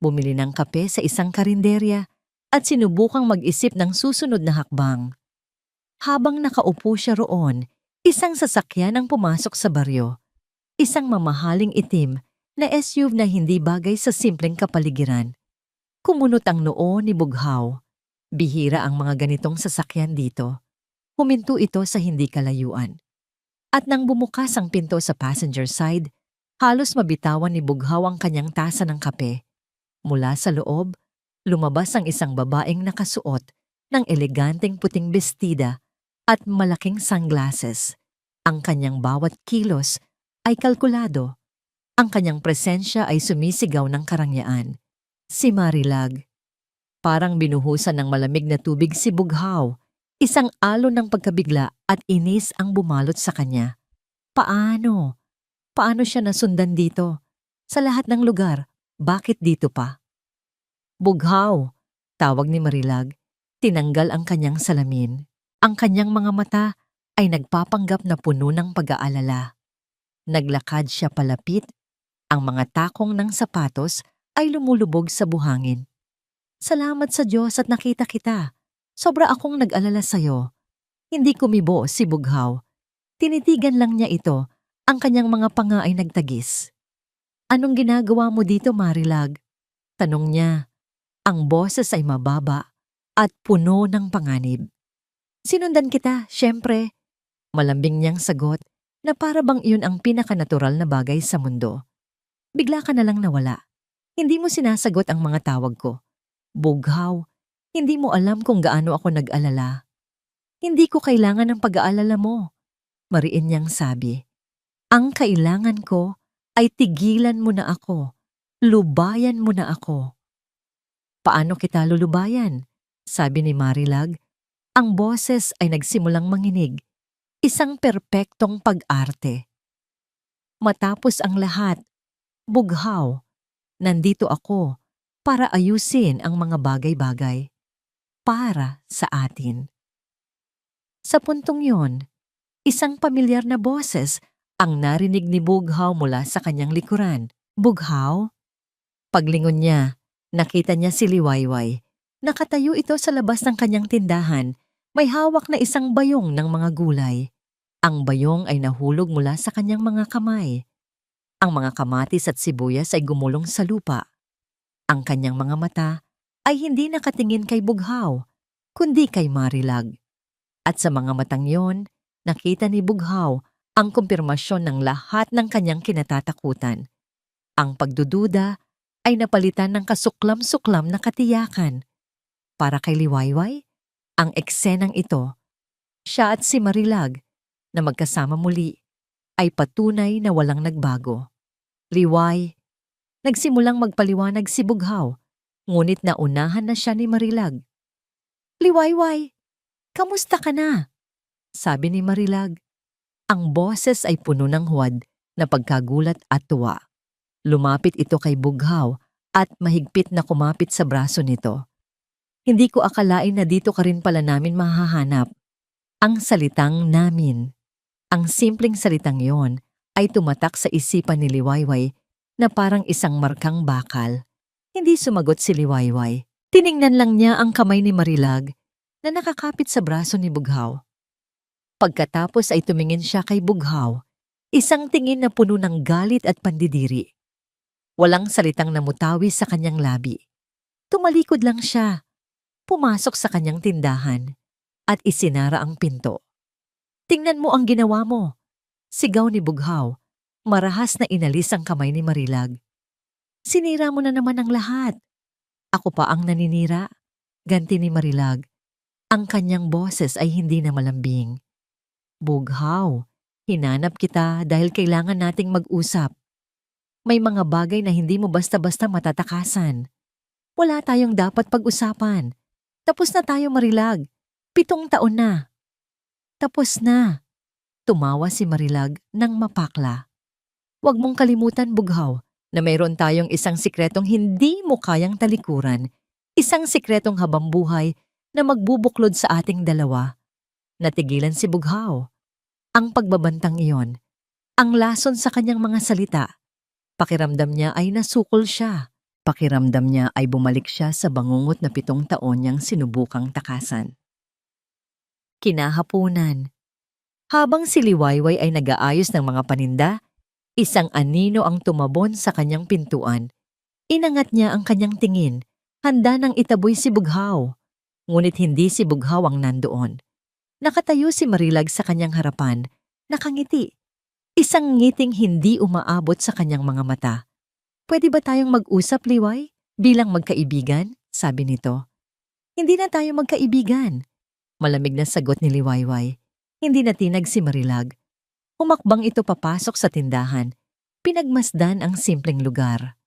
bumili ng kape sa isang karinderya at sinubukang mag-isip ng susunod na hakbang. Habang nakaupo siya roon, isang sasakyan ang pumasok sa baryo. Isang mamahaling itim na SUV na hindi bagay sa simpleng kapaligiran. Kumunot ang noo ni Bughaw. Bihira ang mga ganitong sasakyan dito. Huminto ito sa hindi kalayuan. At nang bumukas ang pinto sa passenger side, halos mabitawan ni Bughaw ang kanyang tasa ng kape. Mula sa loob, lumabas ang isang babaeng nakasuot ng eleganteng puting bestida at malaking sunglasses. Ang kanyang bawat kilos ay kalkulado. Ang kanyang presensya ay sumisigaw ng karangyaan. Si Marilag. Parang binuhusan ng malamig na tubig si Bughaw. Isang alon ng pagkabigla at inis ang bumalot sa kanya. Paano? Paano siya nasundan dito? Sa lahat ng lugar, bakit dito pa? "Bughaw," tawag ni Marilag. Tinanggal ang kanyang salamin. Ang kanyang mga mata ay nagpapanggap na puno ng pag-aalala. Naglakad siya palapit, ang mga takong ng sapatos ay lumulubog sa buhangin. Salamat sa Diyos at nakita kita. Sobra akong nag-alala sa'yo. Hindi kumibo si Bughaw. Tinitigan lang niya ito, ang kanyang mga panga ay nagtagis. Anong ginagawa mo dito, Marilag? Tanong niya. Ang boses ay mababa at puno ng panganib. Sinundan kita, syempre. Malambing niyang sagot na para bang iyon ang pinakanatural na bagay sa mundo. Bigla ka na lang nawala. Hindi mo sinasagot ang mga tawag ko. Bughaw, hindi mo alam kung gaano ako nag-alala. Hindi ko kailangan ng pag-aalala mo, mariin niyang sabi. Ang kailangan ko ay tigilan mo na ako. Lubayan mo na ako. Paano kita lulubayan? Sabi ni Marilag. Ang boses ay nagsimulang manginig. Isang perpektong pag-arte. Matapos ang lahat, Bughaw, nandito ako para ayusin ang mga bagay-bagay. Para sa atin. Sa puntong yon, isang pamilyar na boses ang narinig ni Bughaw mula sa kanyang likuran. Bughaw? Paglingon niya, nakita niya si Liwayway. Nakatayo ito sa labas ng kanyang tindahan. May hawak na isang bayong ng mga gulay. Ang bayong ay nahulog mula sa kanyang mga kamay. Ang mga kamatis at sibuyas ay gumulong sa lupa. Ang kanyang mga mata ay hindi nakatingin kay Bughaw, kundi kay Marilag. At sa mga matang yon, nakita ni Bughaw ang kumpirmasyon ng lahat ng kanyang kinatatakutan. Ang pagdududa ay napalitan ng kasuklam-suklam na katiyakan. Para kay Liwayway, ang eksenang ito, siya at si Marilag na magkasama muli, ay patunay na walang nagbago. Liway, nagsimulang magpaliwanag si Bughaw, ngunit naunahan na siya ni Marilag. Liwayway, kamusta ka na? Sabi ni Marilag. Ang boses ay puno ng huwad na pagkagulat at tuwa. Lumapit ito kay Bughaw at mahigpit na kumapit sa braso nito. Hindi ko akalain na dito ka rin pala namin mahahanap. Ang salitang namin. Ang simpleng salitang yon ay tumatak sa isipan ni Liwayway na parang isang markang bakal. Hindi sumagot si Liwayway. Tiningnan lang niya ang kamay ni Marilag na nakakapit sa braso ni Bughaw. Pagkatapos ay tumingin siya kay Bughaw, isang tingin na puno ng galit at pandidiri. Walang salitang namutawi sa kanyang labi. Tumalikod lang siya, pumasok sa kanyang tindahan, at isinara ang pinto. Tingnan mo ang ginawa mo, sigaw ni Bughaw, marahas na inalis ang kamay ni Marilag. Sinira mo na naman ang lahat. Ako pa ang naninira, ganti ni Marilag. Ang kanyang boses ay hindi na malambing. Bughaw, hinanap kita dahil kailangan nating mag-usap. May mga bagay na hindi mo basta-basta matatakasan. Wala tayong dapat pag-usapan. Tapos na tayo, Marilag. 7 taon na. Tapos na. Tumawa si Marilag nang mapakla. Huwag mong kalimutan, Bughaw, na mayroon tayong isang sikretong hindi mo kayang talikuran. Isang sikretong habambuhay na magbubuklod sa ating dalawa. Natigilan si Bughaw. Ang pagbabantang iyon, ang lason sa kanyang mga salita. Pakiramdam niya ay nasukol siya. Pakiramdam niya ay bumalik siya sa bangungot na 7 taon niyang sinubukang takasan. Kinahapunan. Habang si Liwayway ay nag-aayos ng mga paninda, isang anino ang tumabon sa kanyang pintuan. Inangat niya ang kanyang tingin, handa nang itaboy si Bughaw. Ngunit hindi si Bughaw ang nandoon. Nakatayo si Marilag sa kanyang harapan, nakangiti. Isang ngiting hindi umaabot sa kanyang mga mata. Pwede ba tayong mag-usap, Liway? Bilang magkaibigan? Sabi nito. Hindi na tayo magkaibigan. Malamig na sagot ni Liwayway. Hindi natinag si Marilag. Humakbang ito papasok sa tindahan. Pinagmasdan ang simpleng lugar.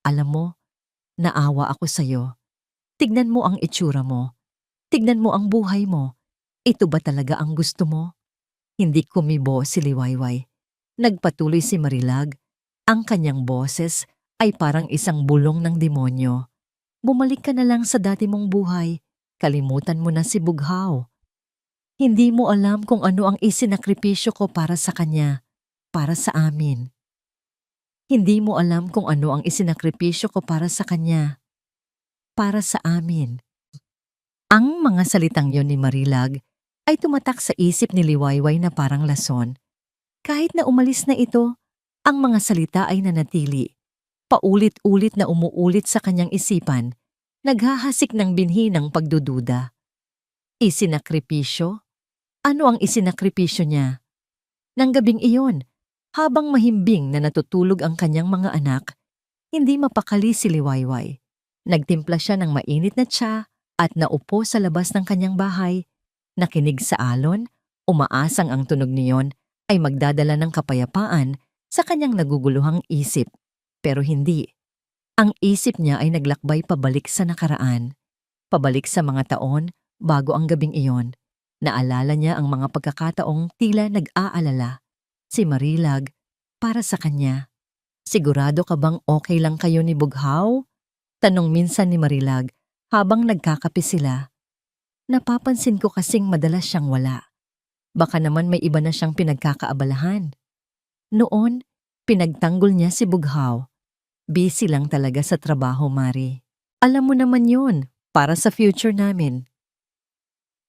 Alam mo, naawa ako sa'yo. Tignan mo ang itsura mo. Tignan mo ang buhay mo. Ito ba talaga ang gusto mo? Hindi kumibo si Liwayway. Nagpatuloy si Marilag. Ang kanyang boses ay parang isang bulong ng demonyo. Bumalik ka na lang sa dati mong buhay. Kalimutan mo na si Bughaw. Hindi mo alam kung ano ang isinakripisyo ko para sa kanya, para sa amin. Hindi mo alam kung ano ang isinakripisyo ko para sa kanya, para sa amin. Ang mga salitang yon ni Marilag ay tumatak sa isip ni Liwayway na parang lason. Kahit na umalis na ito, ang mga salita ay nanatili. Paulit-ulit na umuulit sa kanyang isipan, naghahasik ng binhi ng pagdududa. Isinakripisyo? Ano ang isinakripisyo niya? Nang gabing iyon, habang mahimbing na natutulog ang kanyang mga anak, hindi mapakali si Liwayway. Nagtimpla siya ng mainit na tsa at naupo sa labas ng kanyang bahay. Nakinig sa alon, umaasang ang tunog niyon ay magdadala ng kapayapaan sa kanyang naguguluhang isip. Pero hindi. Ang isip niya ay naglakbay pabalik sa nakaraan. Pabalik sa mga taon bago ang gabing iyon. Naalala niya ang mga pagkakataong tila nag-aalala. Si Marilag, para sa kanya. Sigurado ka bang okay lang kayo ni Bughaw? Tanong minsan ni Marilag habang nagkakape sila. Napapansin ko kasing madalas siyang wala. Baka naman may iba na siyang pinagkakaabalahan. Noon, pinagtanggol niya si Bughaw. Busy lang talaga sa trabaho, Mari. Alam mo naman yun, para sa future namin.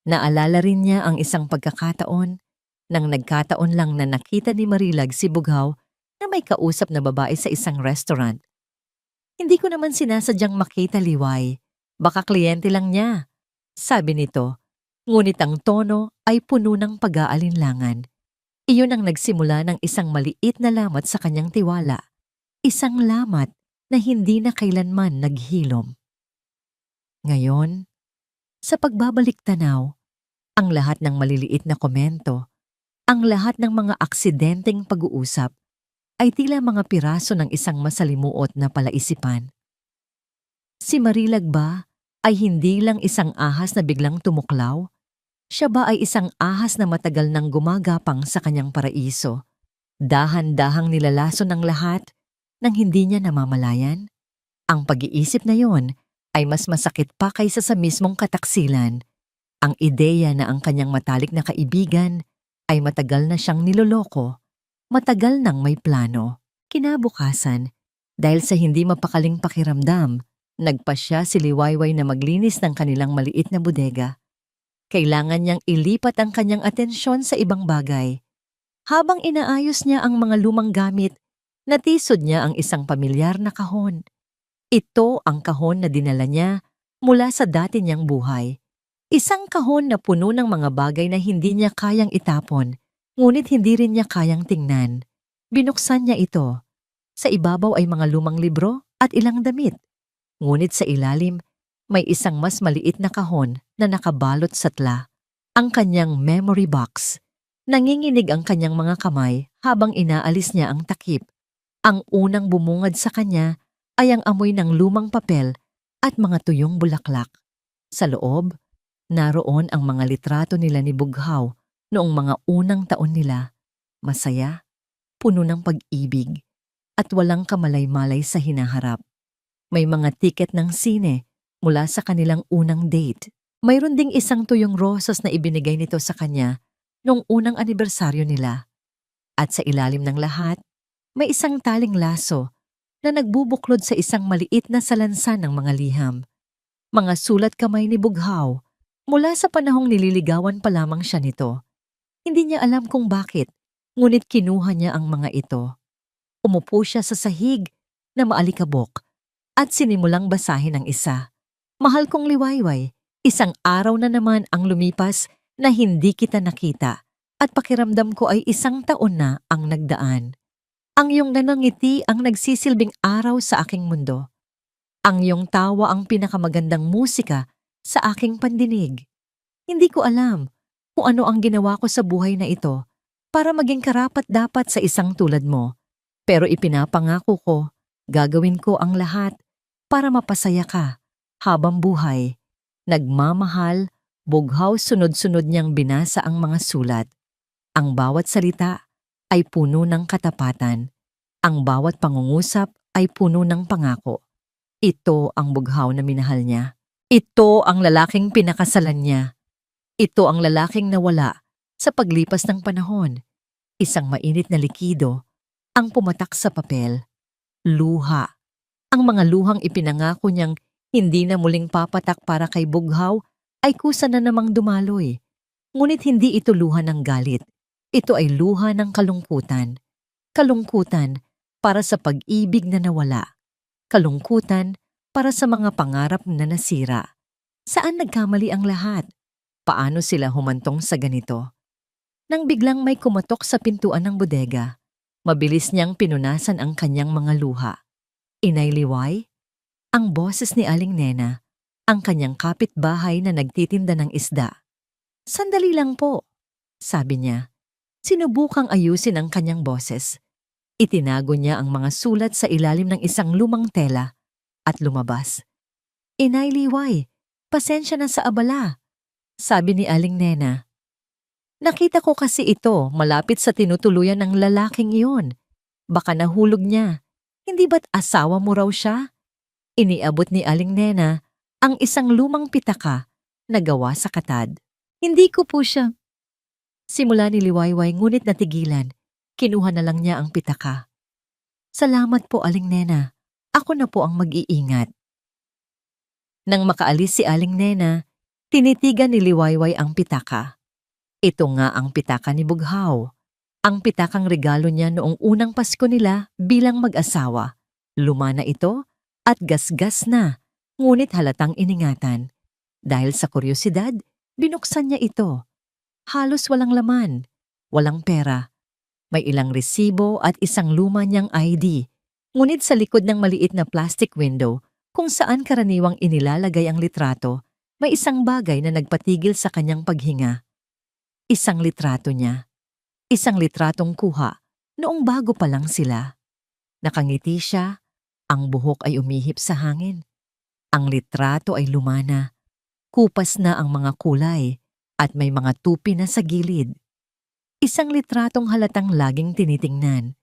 Naalala rin niya ang isang pagkakataon nang nagkataon lang na nakita ni Marilag si Bughaw na may kausap na babae sa isang restaurant. Hindi ko naman sinasadyang makita, Liway. Baka kliyente lang niya. Sabi nito, ngunit ang tono ay puno ng pag-aalinlangan. Iyon ang nagsimula ng isang maliit na lamat sa kanyang tiwala. Isang lamat na hindi na kailanman naghilom. Ngayon, sa pagbabalik tanaw, ang lahat ng maliliit na komento, ang lahat ng mga aksidenteng pag-uusap, ay tila mga piraso ng isang masalimuot na palaisipan. Si Marilag ba ay hindi lang isang ahas na biglang tumuklaw? Siya ba ay isang ahas na matagal nang gumagapang sa kanyang paraiso? Dahan-dahang nilalason ng lahat nang hindi niya namamalayan? Ang pag-iisip na yon ay mas masakit pa kaysa sa mismong kataksilan. Ang ideya na ang kanyang matalik na kaibigan ay matagal na siyang niloloko, matagal nang may plano. Kinabukasan, dahil sa hindi mapakaling pakiramdam, nagpasya si Liwayway na maglinis ng kanilang maliit na bodega. Kailangan niyang ilipat ang kanyang atensyon sa ibang bagay. Habang inaayos niya ang mga lumang gamit, natisod niya ang isang pamilyar na kahon. Ito ang kahon na dinala niya mula sa dati niyang buhay. Isang kahon na puno ng mga bagay na hindi niya kayang itapon, ngunit hindi rin niya kayang tingnan. Binuksan niya ito. Sa ibabaw ay mga lumang libro at ilang damit. Ngunit sa ilalim, may isang mas maliit na kahon na nakabalot sa tla. Ang kanyang memory box. Nanginginig ang kanyang mga kamay habang inaalis niya ang takip. Ang unang bumungad sa kanya ay ang amoy ng lumang papel at mga tuyong bulaklak. Sa loob, naroon ang mga litrato nila ni Bughaw noong mga unang taon nila. Masaya, puno ng pag-ibig, at walang kamalay-malay sa hinaharap. May mga tiket ng sine mula sa kanilang unang date. Mayroon ding isang tuyong rosas na ibinigay nito sa kanya noong unang anibersaryo nila. At sa ilalim ng lahat, may isang taling laso na nagbubuklod sa isang maliit na salansan ng mga liham. Mga sulat kamay ni Bughaw mula sa panahong nililigawan pa lamang siya nito. Hindi niya alam kung bakit, ngunit kinuha niya ang mga ito. Umupo siya sa sahig na maalikabok at sinimulang basahin ang isa. Mahal kong Liwayway, isang araw na naman ang lumipas na hindi kita nakita at pakiramdam ko ay isang taon na ang nagdaan. Ang iyong nanangiti ang nagsisilbing araw sa aking mundo. Ang iyong tawa ang pinakamagandang musika sa aking pandinig. Hindi ko alam kung ano ang ginawa ko sa buhay na ito para maging karapat-dapat sa isang tulad mo. Pero ipinapangako ko, gagawin ko ang lahat para mapasaya ka habang buhay. Nagmamahal, Bughaw sunod-sunod niyang binasa ang mga sulat. Ang bawat salita ay puno ng katapatan. Ang bawat pangungusap ay puno ng pangako. Ito ang Bughaw na minahal niya. Ito ang lalaking pinakasalan niya. Ito ang lalaking nawala sa paglipas ng panahon. Isang mainit na likido ang pumatak sa papel. Luha. Ang mga luhang ipinangako niyang hindi na muling papatak para kay Bughaw ay kusa na namang dumaloy. Ngunit hindi ito luha ng galit. Ito ay luha ng kalungkutan. Kalungkutan para sa pag-ibig na nawala. Kalungkutan para sa mga pangarap na nasira. Saan nagkamali ang lahat? Paano sila humantong sa ganito? Nang biglang may kumatok sa pintuan ng bodega, mabilis niyang pinunasan ang kanyang mga luha. Inay Liway? Ang boses ni Aling Nena, ang kanyang kapitbahay na nagtitinda ng isda. Sandali lang po, sabi niya. Sinubukang ayusin ang kanyang boses. Itinago niya ang mga sulat sa ilalim ng isang lumang tela at lumabas. Inay Liway, pasensya na sa abala, sabi ni Aling Nena. Nakita ko kasi ito malapit sa tinutuluyan ng lalaking iyon. Baka nahulog niya. Hindi ba't asawa mo raw siya? Iniabot ni Aling Nena ang isang lumang pitaka na gawa sa katad. Hindi ko po siya. Simula ni Liwayway ngunit natigilan. Kinuha na lang niya ang pitaka. Salamat po, Aling Nena. Ako na po ang mag-iingat. Nang makaalis si Aling Nena, tinitigan ni Liwayway ang pitaka. Ito nga ang pitaka ni Bughaw. Ang pitakang regalo niya noong unang Pasko nila bilang mag-asawa. Luma na ito at gasgas na, ngunit halatang iningatan. Dahil sa kuryosidad, binuksan niya ito. Halos walang laman, walang pera. May ilang resibo at isang luma niyang ID. Ngunit sa likod ng maliit na plastic window, kung saan karaniwang inilalagay ang litrato, may isang bagay na nagpatigil sa kanyang paghinga. Isang litrato niya. Isang litratong kuha noong bago pa lang sila. Nakangiti siya, ang buhok ay umihip sa hangin. Ang litrato ay lumana, kupas na ang mga kulay at may mga tupi na sa gilid. Isang litratong halatang laging tinitingnan.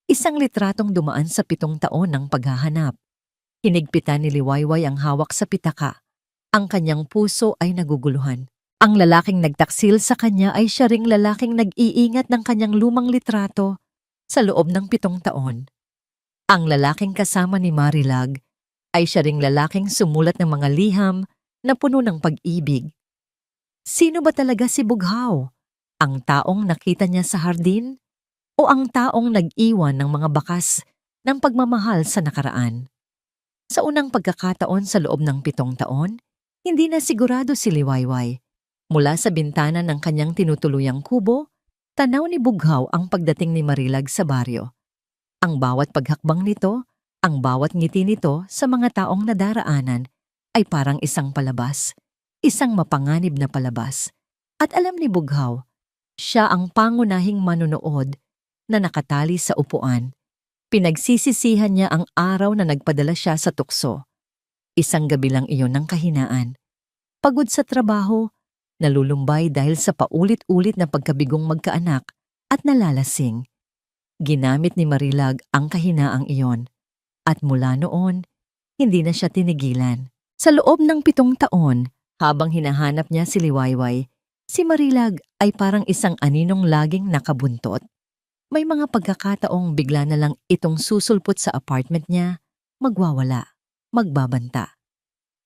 Isang litratong dumaan sa 7 taon ng paghahanap. Hinigpitan ni Liwayway ang hawak sa pitaka. Ang kanyang puso ay naguguluhan. Ang lalaking nagtaksil sa kanya ay siya ring lalaking nag-iingat ng kanyang lumang litrato sa loob ng 7 taon. Ang lalaking kasama ni Marilag ay siya ring lalaking sumulat ng mga liham na puno ng pag-ibig. Sino ba talaga si Bughaw? Ang taong nakita niya sa hardin? O ang taong nag-iwan ng mga bakas ng pagmamahal sa nakaraan? Sa unang pagkakataon sa loob ng 7 taon, hindi na sigurado si Liwayway. Mula sa bintana ng kanyang tinutuluyang kubo, tanaw ni Bughaw ang pagdating ni Marilag sa baryo. Ang bawat paghakbang nito, ang bawat ngiti nito sa mga taong nadaraanan ay parang isang palabas, isang mapanganib na palabas. At alam ni Bughaw, siya ang pangunahing manonood na nakatali sa upuan. Pinagsisisihan niya ang araw na nagpadala siya sa tukso. Isang gabi lang iyon ng kahinaan. Pagod sa trabaho, nalulumbay dahil sa paulit-ulit na pagkabigong magkaanak at nalalasing. Ginamit ni Marilag ang kahinaang iyon. At mula noon, hindi na siya tinigilan. Sa loob ng 7 taon, habang hinahanap niya si Liwayway, si Marilag ay parang isang aninong laging nakabuntot. May mga pagkakataong bigla na lang itong susulpot sa apartment niya, magwawala, magbabanta.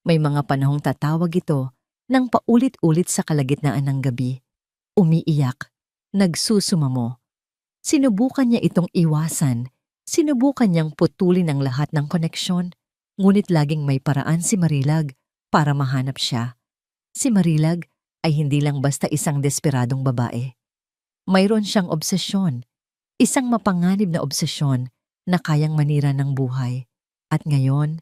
May mga panahong tatawag ito nang paulit-ulit sa kalagitnaan ng gabi. Umiiyak, nagsusumamo. Sinubukan niya itong iwasan, sinubukan niyang putulin ang lahat ng koneksyon, ngunit laging may paraan si Marilag para mahanap siya. Si Marilag ay hindi lang basta isang desperadong babae. Mayroon siyang obsesyon, isang mapanganib na obsesyon na kayang manira ng buhay. At ngayon,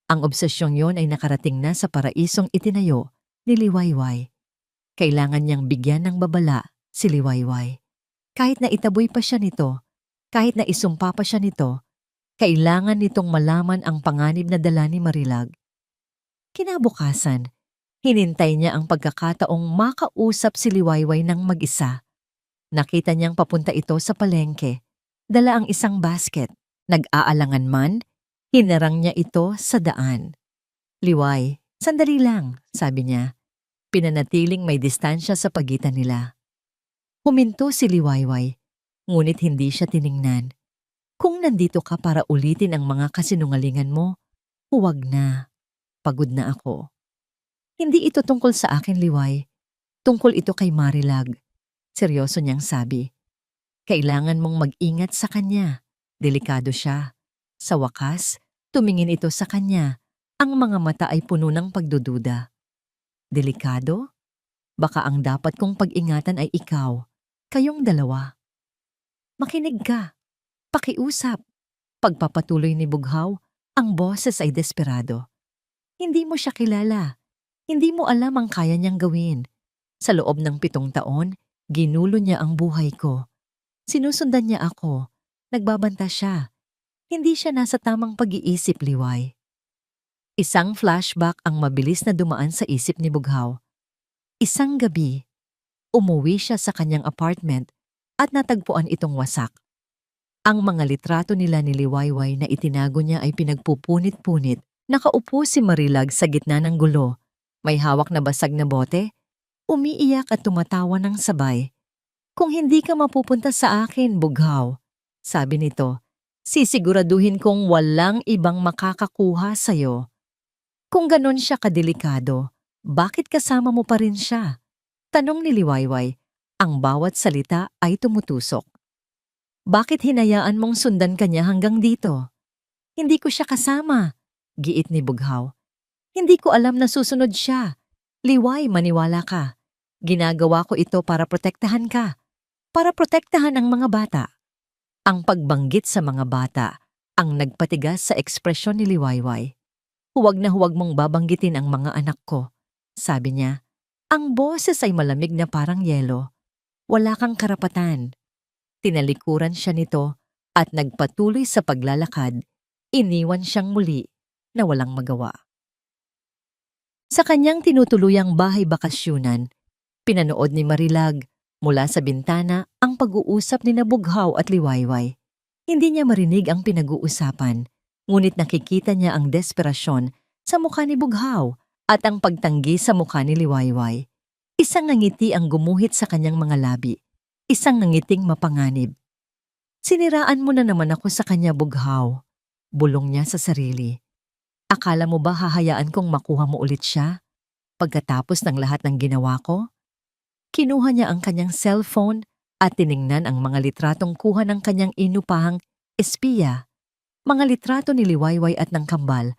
ang obsesyong yon ay nakarating na sa paraisong itinayo ni Liwayway. Kailangan niyang bigyan ng babala si Liwayway. Kahit na itaboy pa siya nito, kahit na isumpa pa siya nito, kailangan nitong malaman ang panganib na dala ni Marilag. Kinabukasan, hinintay niya ang pagkakataong makausap si Liwayway ng mag-isa. Nakita niyang papunta ito sa palengke, dala ang isang basket. Nag-aalangan man, hinarang niya ito sa daan. Liway, sandali lang, sabi niya. Pinanatiling may distansya sa pagitan nila. Huminto si Liwayway, ngunit hindi siya tiningnan. Kung nandito ka para ulitin ang mga kasinungalingan mo, huwag na. Pagod na ako. Hindi ito tungkol sa akin, Liway. Tungkol ito kay Marilag. Seryoso niyang sabi. Kailangan mong mag-ingat sa kanya. Delikado siya. Sa wakas, tumingin ito sa kanya. Ang mga mata ay puno ng pagdududa. Delikado? Baka ang dapat kong pag-ingatan ay ikaw. Kayong dalawa. Makinig ka. Pakiusap. Pagpapatuloy ni Bughaw, ang boses ay desperado. Hindi mo siya kilala. Hindi mo alam ang kaya niyang gawin. Sa loob ng 7 taon, ginulo niya ang buhay ko. Sinusundan niya ako. Nagbabanta siya. Hindi siya nasa tamang pag-iisip, Liway. Isang flashback ang mabilis na dumaan sa isip ni Bughaw. Isang gabi, umuwi siya sa kanyang apartment at natagpuan itong wasak. Ang mga litrato nila ni Liwayway na itinago niya ay pinagpupunit-punit. Nakaupo si Marilag sa gitna ng gulo. May hawak na basag na bote. Umiiyak at tumatawa ng sabay. Kung hindi ka mapupunta sa akin, Bughaw, sabi nito, sisiguraduhin kong walang ibang makakakuha sa'yo. Kung ganon siya kadelikado, bakit kasama mo pa rin siya? Tanong ni Liwayway, ang bawat salita ay tumutusok. Bakit hinayaan mong sundan kanya hanggang dito? Hindi ko siya kasama, giit ni Bughaw. Hindi ko alam na susunod siya. Liway, maniwala ka. Ginagawa ko ito para protektahan ka. Para protektahan ang mga bata. Ang pagbanggit sa mga bata ang nagpatigas sa ekspresyon ni Liwayway. Huwag na huwag mong babanggitin ang mga anak ko, sabi niya. Ang boses ay malamig na parang yelo. Wala kang karapatan. Tinalikuran siya nito at nagpatuloy sa paglalakad. Iniwan siyang muli na walang magawa. Sa kanyang tinutuluyang bahay bakasyunan, pinanood ni Marilag mula sa bintana ang pag-uusap ni Bughaw at Liwayway. Hindi niya marinig ang pinag-uusapan, ngunit nakikita niya ang desperasyon sa mukha ni Bughaw at ang pagtanggi sa mukha ni Liwayway. Isang ngiti ang gumuhit sa kanyang mga labi, isang ngiting mapanganib. Siniraan mo na naman ako sa kanya, Bughaw, bulong niya sa sarili. Akala mo ba hahayaan kong makuha mo ulit siya? Pagkatapos ng lahat ng ginawa ko? Kinuha niya ang kanyang cellphone at tiningnan ang mga litratong kuha ng kanyang inupahang espiya. Mga litrato ni Liwayway at ng kambal.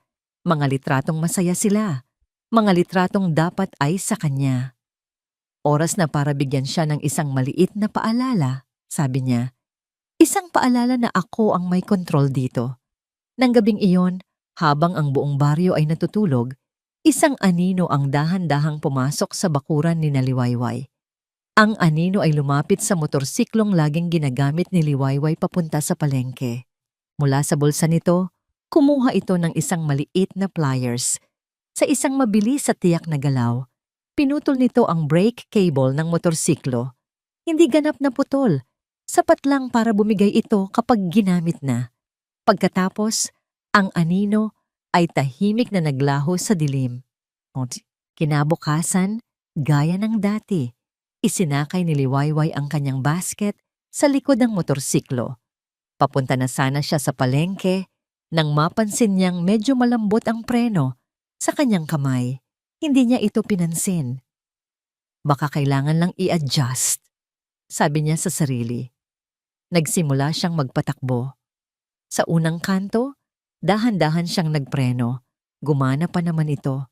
Mga litratong masaya sila. Mga litratong dapat ay sa kanya. Oras na para bigyan siya ng isang maliit na paalala, sabi niya. Isang paalala na ako ang may kontrol dito. Nang gabing iyon, habang ang buong baryo ay natutulog, isang anino ang dahan-dahang pumasok sa bakuran ni Liwayway. Ang anino ay lumapit sa motorsiklong laging ginagamit ni Liwayway papunta sa palengke. Mula sa bulsa nito, kumuha ito ng isang maliit na pliers. Sa isang mabilis at tiyak na galaw, pinutol nito ang brake cable ng motorsiklo. Hindi ganap na putol, sapat lang para bumigay ito kapag ginamit na. Pagkatapos, ang anino ay tahimik na naglaho sa dilim. Kinabukasan, gaya ng dati, isinakay ni Liwayway ang kanyang basket sa likod ng motorsiklo. Papunta na sana siya sa palengke nang mapansin niyang medyo malambot ang preno sa kanyang kamay. Hindi niya ito pinansin. Baka kailangan lang i-adjust, sabi niya sa sarili. Nagsimula siyang magpatakbo. Sa unang kanto, dahan-dahan siyang nagpreno. Gumana pa naman ito.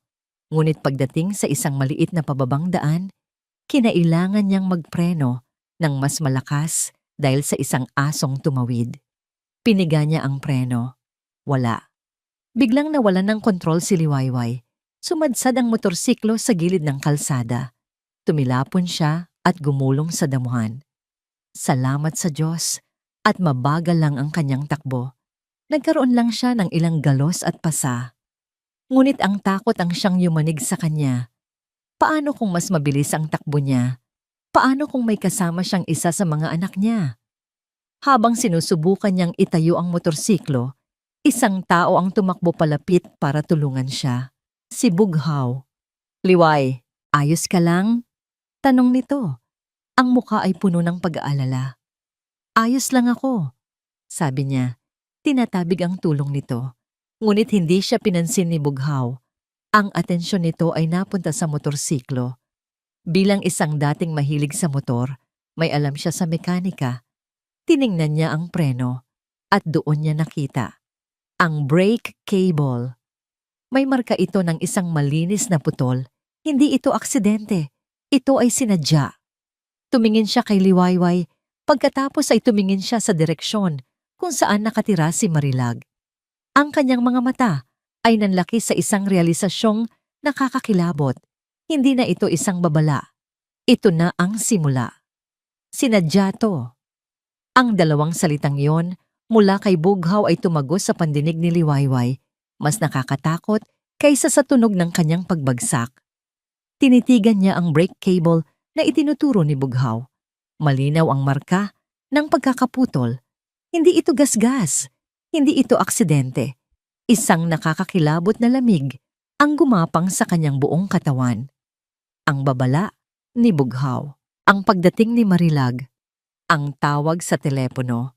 Ngunit pagdating sa isang maliit na pababang daan, kinailangan niyang magpreno ng mas malakas dahil sa isang asong tumawid. Piniga niya ang preno. Wala. Biglang nawalan ng kontrol si Liwayway. Sumadsad ang motorsiklo sa gilid ng kalsada. Tumilapon siya at gumulong sa damuhan. Salamat sa Diyos at mabagal lang ang kanyang takbo. Nagkaroon lang siya ng ilang galos at pasa. Ngunit ang takot ang siyang yumanig sa kanya. Paano kung mas mabilis ang takbo niya? Paano kung may kasama siyang isa sa mga anak niya? Habang sinusubukan niyang itayo ang motorsiklo, isang tao ang tumakbo palapit para tulungan siya. Si Bughaw. Liway, Ayos ka lang? Tanong nito. Ang mukha ay puno ng pag-aalala. Ayos lang ako, sabi niya. Tinatabig ang tulong nito. Ngunit hindi siya pinansin ni Bughaw. Ang atensyon nito ay napunta sa motorsiklo. Bilang isang dating mahilig sa motor, may alam siya sa mekanika. Tiningnan niya ang preno at doon niya nakita ang brake cable. May marka ito ng isang malinis na putol. Hindi ito aksidente. Ito ay sinadya. Tumingin siya kay Liwayway. Pagkatapos ay tumingin siya sa direksyon kung saan nakatira si Marilag. Ang kanyang mga mata ay nanlaki sa isang realisasyong nakakakilabot. Hindi na ito isang babala. Ito na ang simula. Sinadya to. Ang dalawang salitang yon mula kay Bughaw ay tumagos sa pandinig ni Liwayway. Mas nakakatakot kaysa sa tunog ng kanyang pagbagsak. Tinitigan niya ang brake cable na itinuturo ni Bughaw. Malinaw ang marka ng pagkakaputol. Hindi ito gasgas. Hindi ito aksidente. Isang nakakakilabot na lamig ang gumapang sa kanyang buong katawan. Ang babala ni Bughaw. Ang pagdating ni Marilag. Ang tawag sa telepono.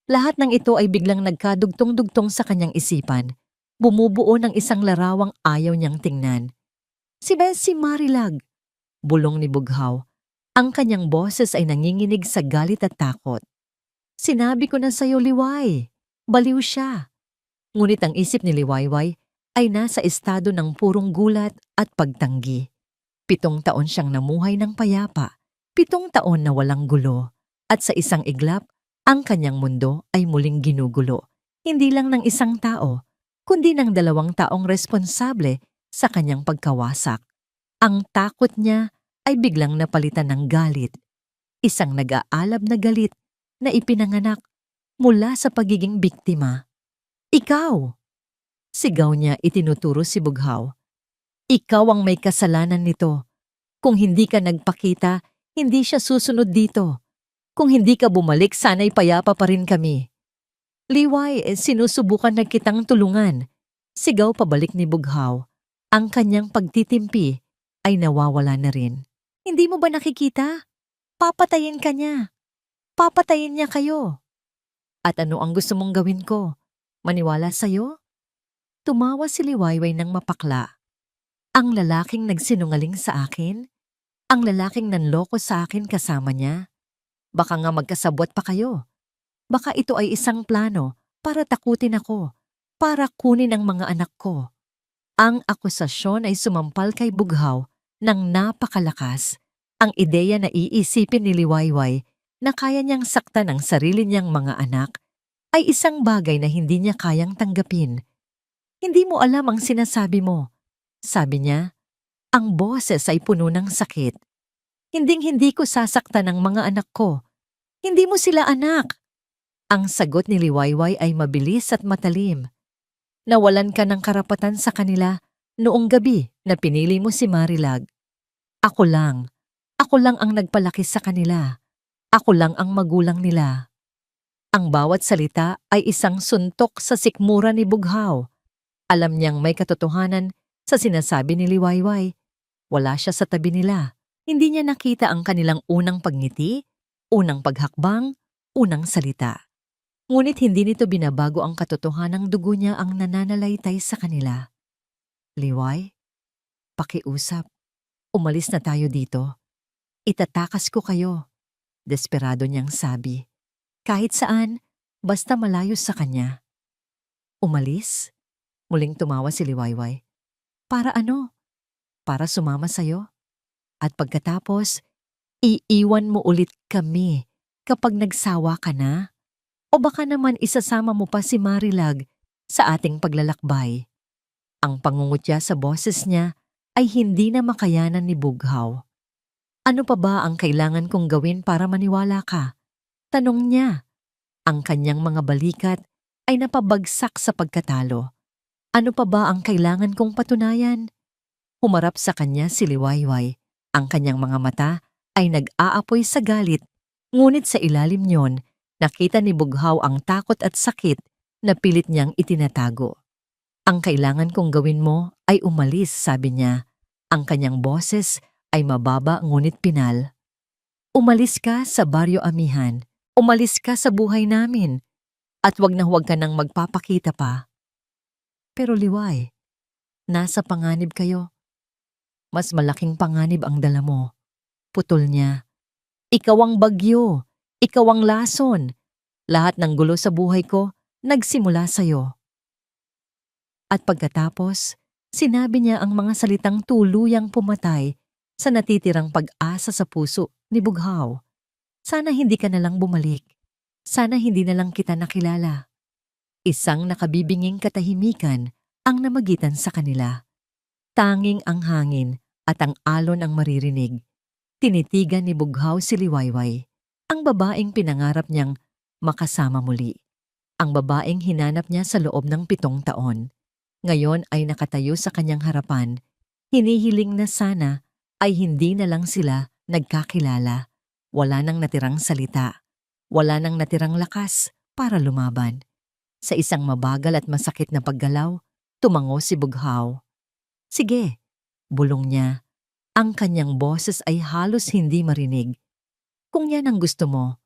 Lahat ng ito ay biglang nagkadugtong-dugtong sa kanyang isipan. Bumubuo ng isang larawang ayaw niyang tingnan. Si Marilag. Bulong ni Bughaw. Ang kanyang boses ay nanginginig sa galit at takot. Sinabi ko na sa'yo, Liway. Baliw siya. Ngunit ang isip ni Liwayway ay nasa estado ng purong gulat at pagtanggi. 7 taon siyang namuhay ng payapa. 7 taon na walang gulo. At sa isang iglap, ang kanyang mundo ay muling ginugulo. Hindi lang ng isang tao, kundi ng 2 taong responsable sa kanyang pagkawasak. Ang takot niya ay biglang napalitan ng galit. Isang nag-aalab na galit na ipinanganak mula sa pagiging biktima. Ikaw! Sigaw niya itinuturo si Bughaw. Ikaw ang may kasalanan nito. Kung hindi ka nagpakita, hindi siya susunod dito. Kung hindi ka bumalik, sana'y payapa pa rin kami. Liway, sinusubukan na kitang tulungan. Sigaw pabalik ni Bughaw. Ang kanyang pagtitimpi ay nawawala na rin. Hindi mo ba nakikita? Papatayin ka niya. Papatayin niya kayo. At ano ang gusto mong gawin ko? Maniwala sa'yo? Tumawa si Liwayway ng mapakla. Ang lalaking nagsinungaling sa akin? Ang lalaking nanloko sa akin kasama niya? Baka nga magkasabwat pa kayo. Baka ito ay isang plano para takutin ako, para kunin ang mga anak ko. Ang akusasyon ay sumampal kay Bughaw ng napakalakas. Ang ideya na iisipin ni Liwayway na kaya niyang saktan ang sarili niyang mga anak ay isang bagay na hindi niya kayang tanggapin. Hindi mo alam ang sinasabi mo. Sabi niya, ang boses ay puno ng sakit. Hinding-hindi ko sasaktan ang mga anak ko. Hindi mo sila anak. Ang sagot ni Liwayway ay mabilis at matalim. Nawalan ka ng karapatan sa kanila noong gabi na pinili mo si Marilag. Ako lang ang nagpalaki sa kanila. Ako lang ang magulang nila. Ang bawat salita ay isang suntok sa sikmura ni Bughaw. Alam niyang may katotohanan sa sinasabi ni Liwayway. Wala siya sa tabi nila. Hindi niya nakita ang kanilang unang pagngiti, unang paghakbang, unang salita. Ngunit hindi nito binabago ang katotohanang dugo niya ang nananalaytay sa kanila. Liway, pakiusap. Umalis na tayo dito. Itatakas ko kayo. Desperado niyang sabi. Kahit saan, basta malayo sa kanya. Umalis? Muling tumawa si Liwayway. Para ano? Para sumama sa'yo? At pagkatapos, iiwan mo ulit kami kapag nagsawa ka na? O baka naman isasama mo pa si Marilag sa ating paglalakbay? Ang pangungutya sa boses niya ay hindi na makayanan ni Bughaw. Ano pa ba ang kailangan kong gawin para maniwala ka? Tanong niya. Ang kanyang mga balikat ay napabagsak sa pagkatalo. Ano pa ba ang kailangan kong patunayan? Humarap sa kanya si Liwayway. Ang kanyang mga mata ay nag-aapoy sa galit, ngunit sa ilalim niyon, nakita ni Bughaw ang takot at sakit na pilit niyang itinatago. Ang kailangan kong gawin mo ay umalis, sabi niya. Ang kanyang boses ay mababa ngunit pinal. Umalis ka sa Baryo Amihan, umalis ka sa buhay namin, at wag na huwag ka nang magpapakita pa. Pero Liway, nasa panganib kayo. Mas malaking panganib ang dala mo. Putol niya. Ikaw ang bagyo, ikaw ang lason. Lahat ng gulo sa buhay ko, nagsimula sa'yo. At pagkatapos, sinabi niya ang mga salitang tuluyang pumatay sa natitirang pag-asa sa puso ni Bughaw. Sana hindi ka na lang bumalik. Sana hindi na lang kita nakilala. Isang nakabibinging katahimikan ang namagitan sa kanila. Tanging ang hangin at ang alon ang maririnig. Tinitigan ni Bughaw si Liwayway, ang babaeng pinangarap niyang makasama muli. Ang babaeng hinanap niya sa loob ng 7 taon. Ngayon ay nakatayo sa kanyang harapan. Hinihiling na sana ay hindi na lang sila nagkakilala. Wala nang natirang salita. Wala nang natirang lakas para lumaban. Sa isang mabagal at masakit na paggalaw, tumango si Bughaw. Sige, bulong niya. Ang kanyang boses ay halos hindi marinig. Kung yan ang gusto mo,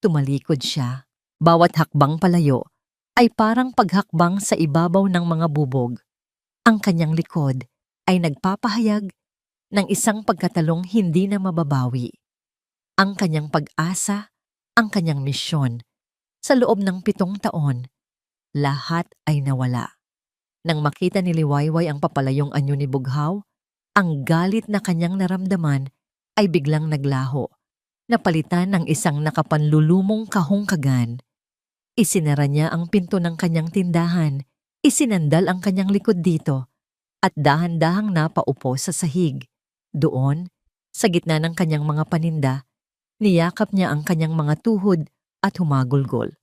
tumalikod siya. Bawat hakbang palayo ay parang paghakbang sa ibabaw ng mga bubog. Ang kanyang likod ay nagpapahayag ng isang pagkatalong hindi na mababawi. Ang kanyang pag-asa, ang kanyang misyon. Sa loob ng 7 taon, lahat ay nawala. Nang makita ni Liwayway ang papalayong anyo ni Bughaw, ang galit na kanyang naramdaman ay biglang naglaho, napalitan ng isang nakapanlulumong kahungkagan. Isinara niya ang pinto ng kanyang tindahan, isinandal ang kanyang likod dito, at dahan-dahang napaupo sa sahig. Doon, sa gitna ng kanyang mga paninda, niyakap niya ang kanyang mga tuhod at humagulgol.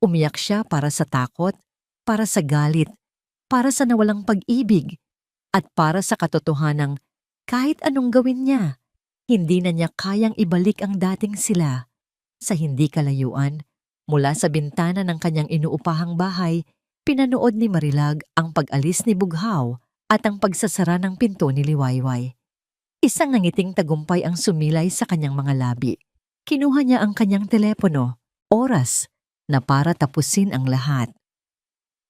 Umiyak siya para sa takot, para sa galit, para sa nawalang pag-ibig, at para sa katotohanang kahit anong gawin niya, hindi na niya kayang ibalik ang dating sila. Sa hindi kalayuan, mula sa bintana ng kanyang inuupahang bahay, pinanood ni Marilag ang pag-alis ni Bughaw at ang pagsasara ng pinto ni Liwayway. Isang nangiting tagumpay ang sumilay sa kanyang mga labi. Kinuha niya ang kanyang telepono, oras, na para tapusin ang lahat.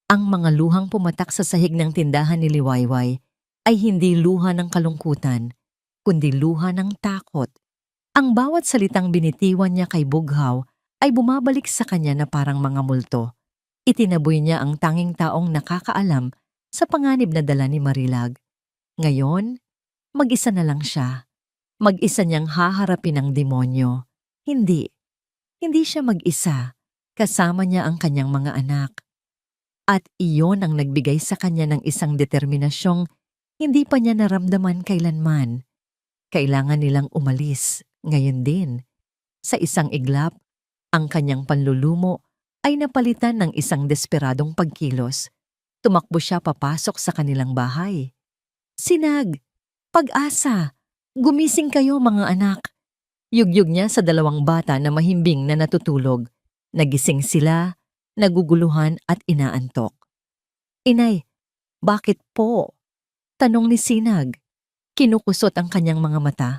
Ang mga luhang pumatak sa sahig ng tindahan ni Liwayway ay hindi luha ng kalungkutan, kundi luha ng takot. Ang bawat salitang binitiwan niya kay Bughaw ay bumabalik sa kanya na parang mga multo. Itinaboy niya ang tanging taong nakakaalam sa panganib na dala ni Marilag. Ngayon, mag-isa na lang siya. Mag-isa niyang haharapin ang demonyo. Hindi. Hindi siya mag-isa. Kasama niya ang kanyang mga anak. At iyon ang nagbigay sa kanya ng isang determinasyong hindi pa niya naramdaman kailanman. Kailangan nilang umalis, ngayon din. Sa isang iglap, ang kanyang panlulumo ay napalitan ng isang desperadong pagkilos. Tumakbo siya papasok sa kanilang bahay. Sinag! Pag-asa! Gumising kayo mga anak! Yugyug niya sa 2 bata na mahimbing na natutulog. Nagising sila, naguguluhan at inaantok. Inay, bakit po? Tanong ni Sinag. Kinukusot ang kanyang mga mata.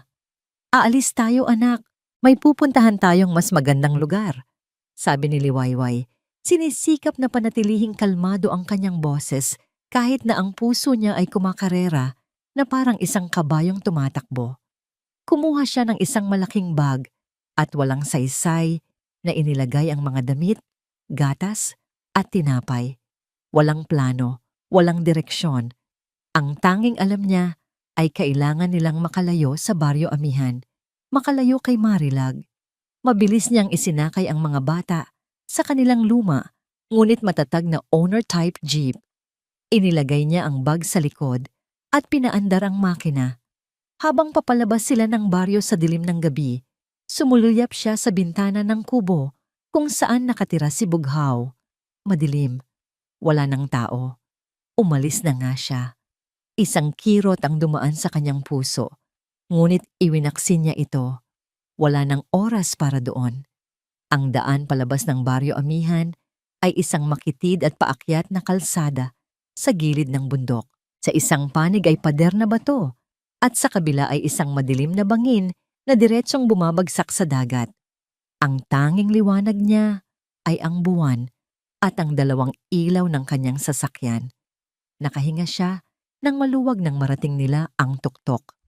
Aalis tayo anak, may pupuntahan tayong mas magandang lugar. Sabi ni Liwayway. Sinisikap na panatilihing kalmado ang kanyang boses kahit na ang puso niya ay kumakarera na parang isang kabayong tumatakbo. Kumuha siya ng isang malaking bag at walang saysay na inilagay ang mga damit, gatas at tinapay. Walang plano, walang direksyon. Ang tanging alam niya ay kailangan nilang makalayo sa Baryo Amihan, makalayo kay Marilag. Mabilis niyang isinakay ang mga bata sa kanilang luma, ngunit matatag na owner-type jeep. Inilagay niya ang bag sa likod at pinaandar ang makina. Habang papalabas sila ng baryo sa dilim ng gabi, sumuluyap siya sa bintana ng kubo kung saan nakatira si Bughaw. Madilim, wala ng tao. Umalis na nga siya. Isang kirot ang dumaan sa kanyang puso, ngunit iwinaksin niya ito. Wala ng oras para doon. Ang daan palabas ng Baryo Amihan ay isang makitid at paakyat na kalsada sa gilid ng bundok. Sa isang panig ay pader na bato at sa kabila ay isang madilim na bangin na diretsong bumabagsak sa dagat. Ang tanging liwanag niya ay ang buwan at ang dalawang ilaw ng kanyang sasakyan. Nakahinga siya nang maluwag nang marating nila ang tuktok.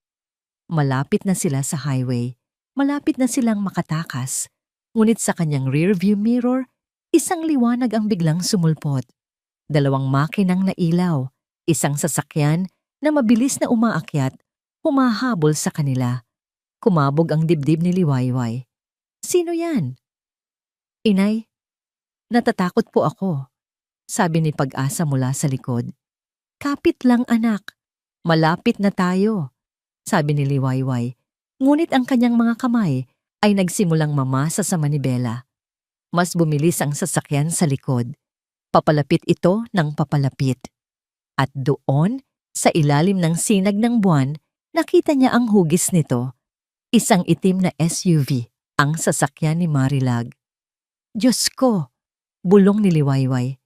Malapit na sila sa highway, malapit na silang makatakas, ngunit sa kanyang rearview mirror, isang liwanag ang biglang sumulpot. Dalawang makinang na ilaw, isang sasakyan na mabilis na umaakyat, humahabol sa kanila. Kumabog ang dibdib ni Liwayway. Sino yan? Inay, natatakot po ako, sabi ni Pag-asa mula sa likod. Kapit lang anak, malapit na tayo, sabi ni Liwayway. Ngunit ang kanyang mga kamay ay nagsimulang mamasa sa manibela. Mas bumilis ang sasakyan sa likod. Papalapit ito ng papalapit. At doon, sa ilalim ng sinag ng buwan, nakita niya ang hugis nito. Isang itim na SUV, ang sasakyan ni Marilag. Diyos ko! Bulong ni Liwayway.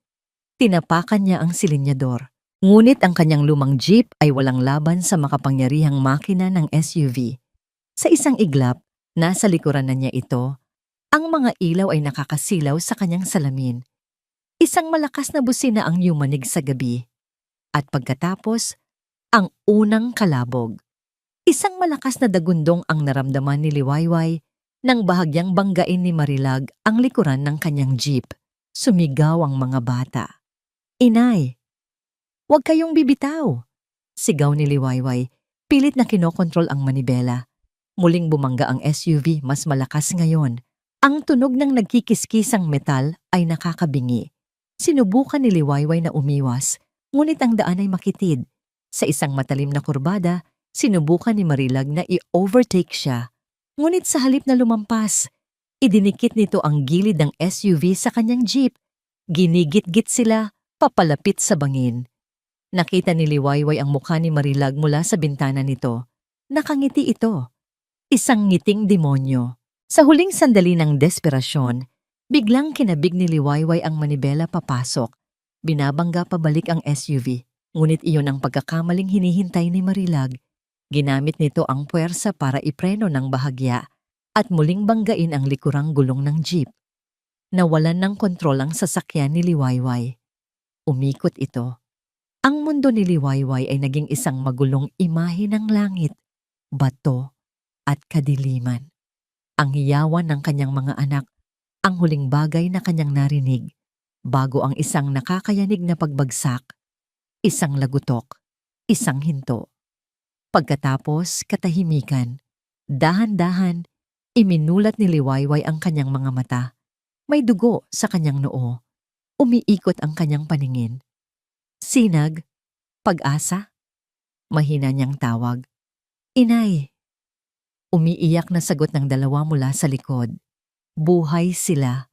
Tinapakan niya ang silinyador. Ngunit ang kanyang lumang jeep ay walang laban sa makapangyarihang makina ng SUV. Sa isang iglap, nasa likuran na niya ito, ang mga ilaw ay nakakasilaw sa kanyang salamin. Isang malakas na busina ang yumanig sa gabi. At pagkatapos, ang unang kalabog. Isang malakas na dagundong ang naramdaman ni Liwayway nang bahagyang banggain ni Marilag ang likuran ng kanyang jeep. Sumigaw ang mga bata. Inay! Huwag kayong bibitaw! Sigaw ni Liwayway, pilit na kinokontrol ang manibela. Muling bumangga ang SUV, mas malakas ngayon. Ang tunog ng nagkikiskisang metal ay nakakabingi. Sinubukan ni Liwayway na umiwas, ngunit ang daan ay makitid. Sa isang matalim na kurbada, sinubukan ni Marilag na i-overtake siya. Ngunit sa halip na lumampas, idinikit nito ang gilid ng SUV sa kanyang jeep. Ginigit-git sila, papalapit sa bangin. Nakita ni Liwayway ang mukha ni Marilag mula sa bintana nito. Nakangiti ito. Isang ngiting demonyo. Sa huling sandali ng desperasyon, biglang kinabig ni Liwayway ang manibela papasok. Binabangga pabalik ang SUV. Ngunit iyon ang pagkakamaling hinihintay ni Marilag. Ginamit nito ang puwersa para ipreno ng bahagya at muling banggain ang likurang gulong ng jeep. Nawalan ng kontrol ang sasakyan ni Liwayway. Umikot ito. Ang mundo ni Liwayway ay naging isang magulong imahe ng langit, bato, at kadiliman. Ang hiyawan ng kanyang mga anak, ang huling bagay na kanyang narinig, bago ang isang nakakayanig na pagbagsak, isang lagutok, isang hinto. Pagkatapos, katahimikan, dahan-dahan, iminulat ni Liwayway ang kanyang mga mata. May dugo sa kanyang noo. Umiikot ang kanyang paningin. Sinag, Pag-asa? Mahina niyang tawag. Inay! Umiiyak na sagot ng dalawa mula sa likod. Buhay sila.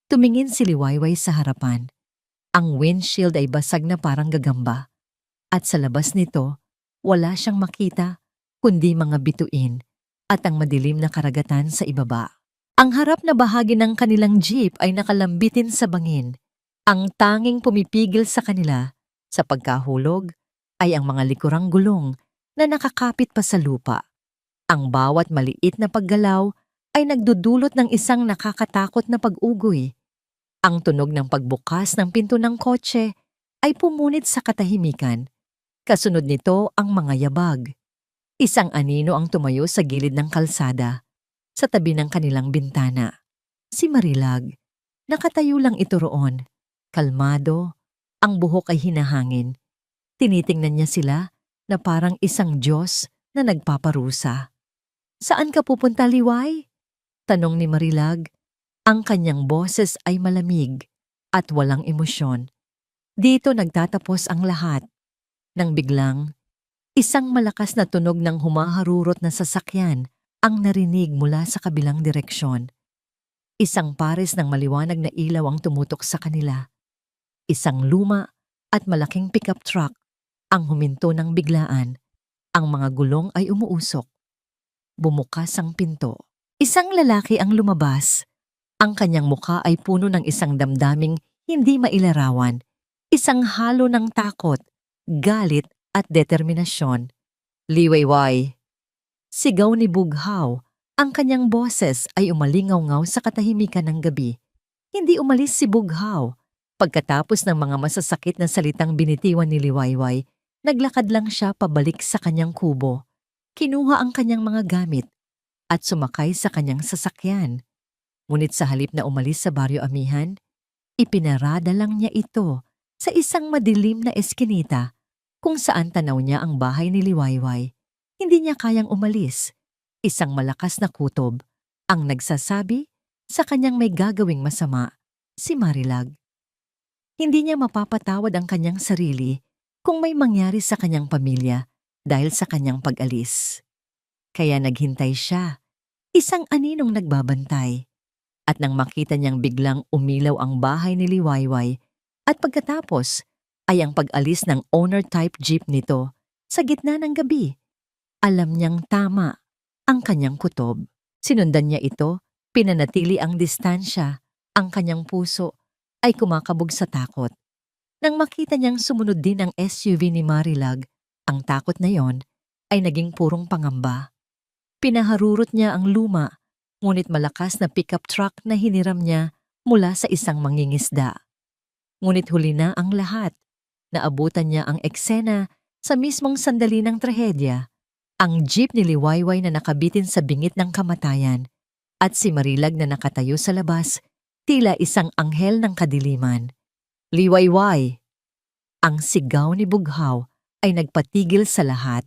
Tumingin si Liwayway sa harapan. Ang windshield ay basag na parang gagamba. At sa labas nito, wala siyang makita, kundi mga bituin at ang madilim na karagatan sa ibaba. Ang harap na bahagi ng kanilang jeep ay nakalambitin sa bangin. Ang tanging pumipigil sa kanila sa pagkahulog ay ang mga likurang gulong na nakakapit pa sa lupa. Ang bawat maliit na paggalaw ay nagdudulot ng isang nakakatakot na pag-ugoy. Ang tunog ng pagbukas ng pinto ng kotse ay pumunit sa katahimikan. Kasunod nito ang mga yabag. Isang anino ang tumayo sa gilid ng kalsada, sa tabi ng kanilang bintana. Si Marilag. Nakatayo lang ito roon. Kalmado, ang buhok ay hinahangin. Tinitingnan niya sila na parang isang Diyos na nagpaparusa. Saan ka pupunta, Liway? Tanong ni Marilag. Ang kanyang boses ay malamig at walang emosyon. Dito nagtatapos ang lahat. Nang biglang, isang malakas na tunog ng humaharurot na sasakyan ang narinig mula sa kabilang direksyon. Isang pares ng maliwanag na ilaw ang tumutok sa kanila. Isang luma at malaking pickup truck ang huminto ng biglaan. Ang mga gulong ay umuusok. Bumukas ang pinto. Isang lalaki ang lumabas. Ang kanyang mukha ay puno ng isang damdaming hindi mailarawan. Isang halo ng takot, galit at determinasyon. Liwayway. Sigaw ni Bughaw. Ang kanyang boses ay umalingaw-ngaw sa katahimikan ng gabi. Hindi umalis si Bughaw. Pagkatapos ng mga masasakit na salitang binitiwan ni Liwayway, naglakad lang siya pabalik sa kanyang kubo. Kinuha ang kanyang mga gamit at sumakay sa kanyang sasakyan. Ngunit sa halip na umalis sa Baryo Amihan, ipinarada lang niya ito sa isang madilim na eskinita kung saan tanaw niya ang bahay ni Liwayway. Hindi niya kayang umalis. Isang malakas na kutob ang nagsasabi sa kanyang may gagawing masama, si Marilag. Hindi niya mapapatawad ang kanyang sarili kung may mangyari sa kanyang pamilya dahil sa kanyang pag-alis. Kaya naghintay siya, isang aninong nagbabantay. At nang makita niyang biglang umilaw ang bahay ni Liwayway at pagkatapos ay ang pag-alis ng owner-type jeep nito sa gitna ng gabi, alam niyang tama ang kanyang kutob. Sinundan niya ito, pinanatili ang distansya, ang kanyang puso ay kumakabog sa takot. Nang makita niyang sumunod din ang SUV ni Marilag, ang takot na yon ay naging purong pangamba. Pinaharurot niya ang luma, ngunit malakas na pickup truck na hiniram niya mula sa isang mangingisda. Ngunit huli na ang lahat. Naabutan niya ang eksena sa mismong sandali ng trahedya. Ang jeep ni Liwayway na nakabitin sa bingit ng kamatayan at si Marilag na nakatayo sa labas, tila isang anghel ng kadiliman. Liwayway! Ang sigaw ni Bughaw ay nagpatigil sa lahat.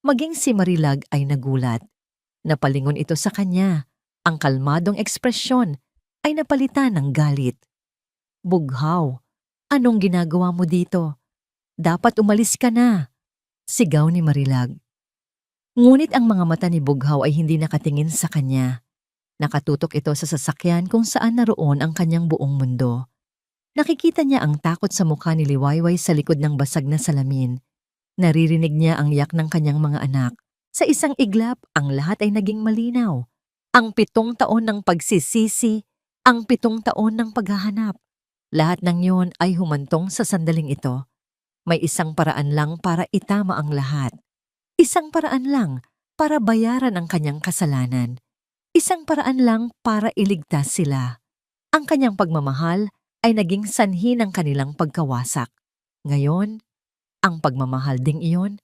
Maging si Marilag ay nagulat. Napalingon ito sa kanya. Ang kalmadong ekspresyon ay napalitan ng galit. Bughaw, anong ginagawa mo dito? Dapat umalis ka na, sigaw ni Marilag. Ngunit ang mga mata ni Bughaw ay hindi nakatingin sa kanya. Nakatutok ito sa sasakyan kung saan naroon ang kanyang buong mundo. Nakikita niya ang takot sa mukha ni Liwayway sa likod ng basag na salamin. Naririnig niya ang yak ng kanyang mga anak. Sa isang iglap, ang lahat ay naging malinaw. Ang 7 taon ng pagsisisi, ang 7 taon ng paghahanap. Lahat ng yon ay humantong sa sandaling ito. May isang paraan lang para itama ang lahat. Isang paraan lang para bayaran ang kanyang kasalanan. Isang paraan lang para iligtas sila. Ang kanyang pagmamahal ay naging sanhi ng kanilang pagkawasak. Ngayon, ang pagmamahal ding iyon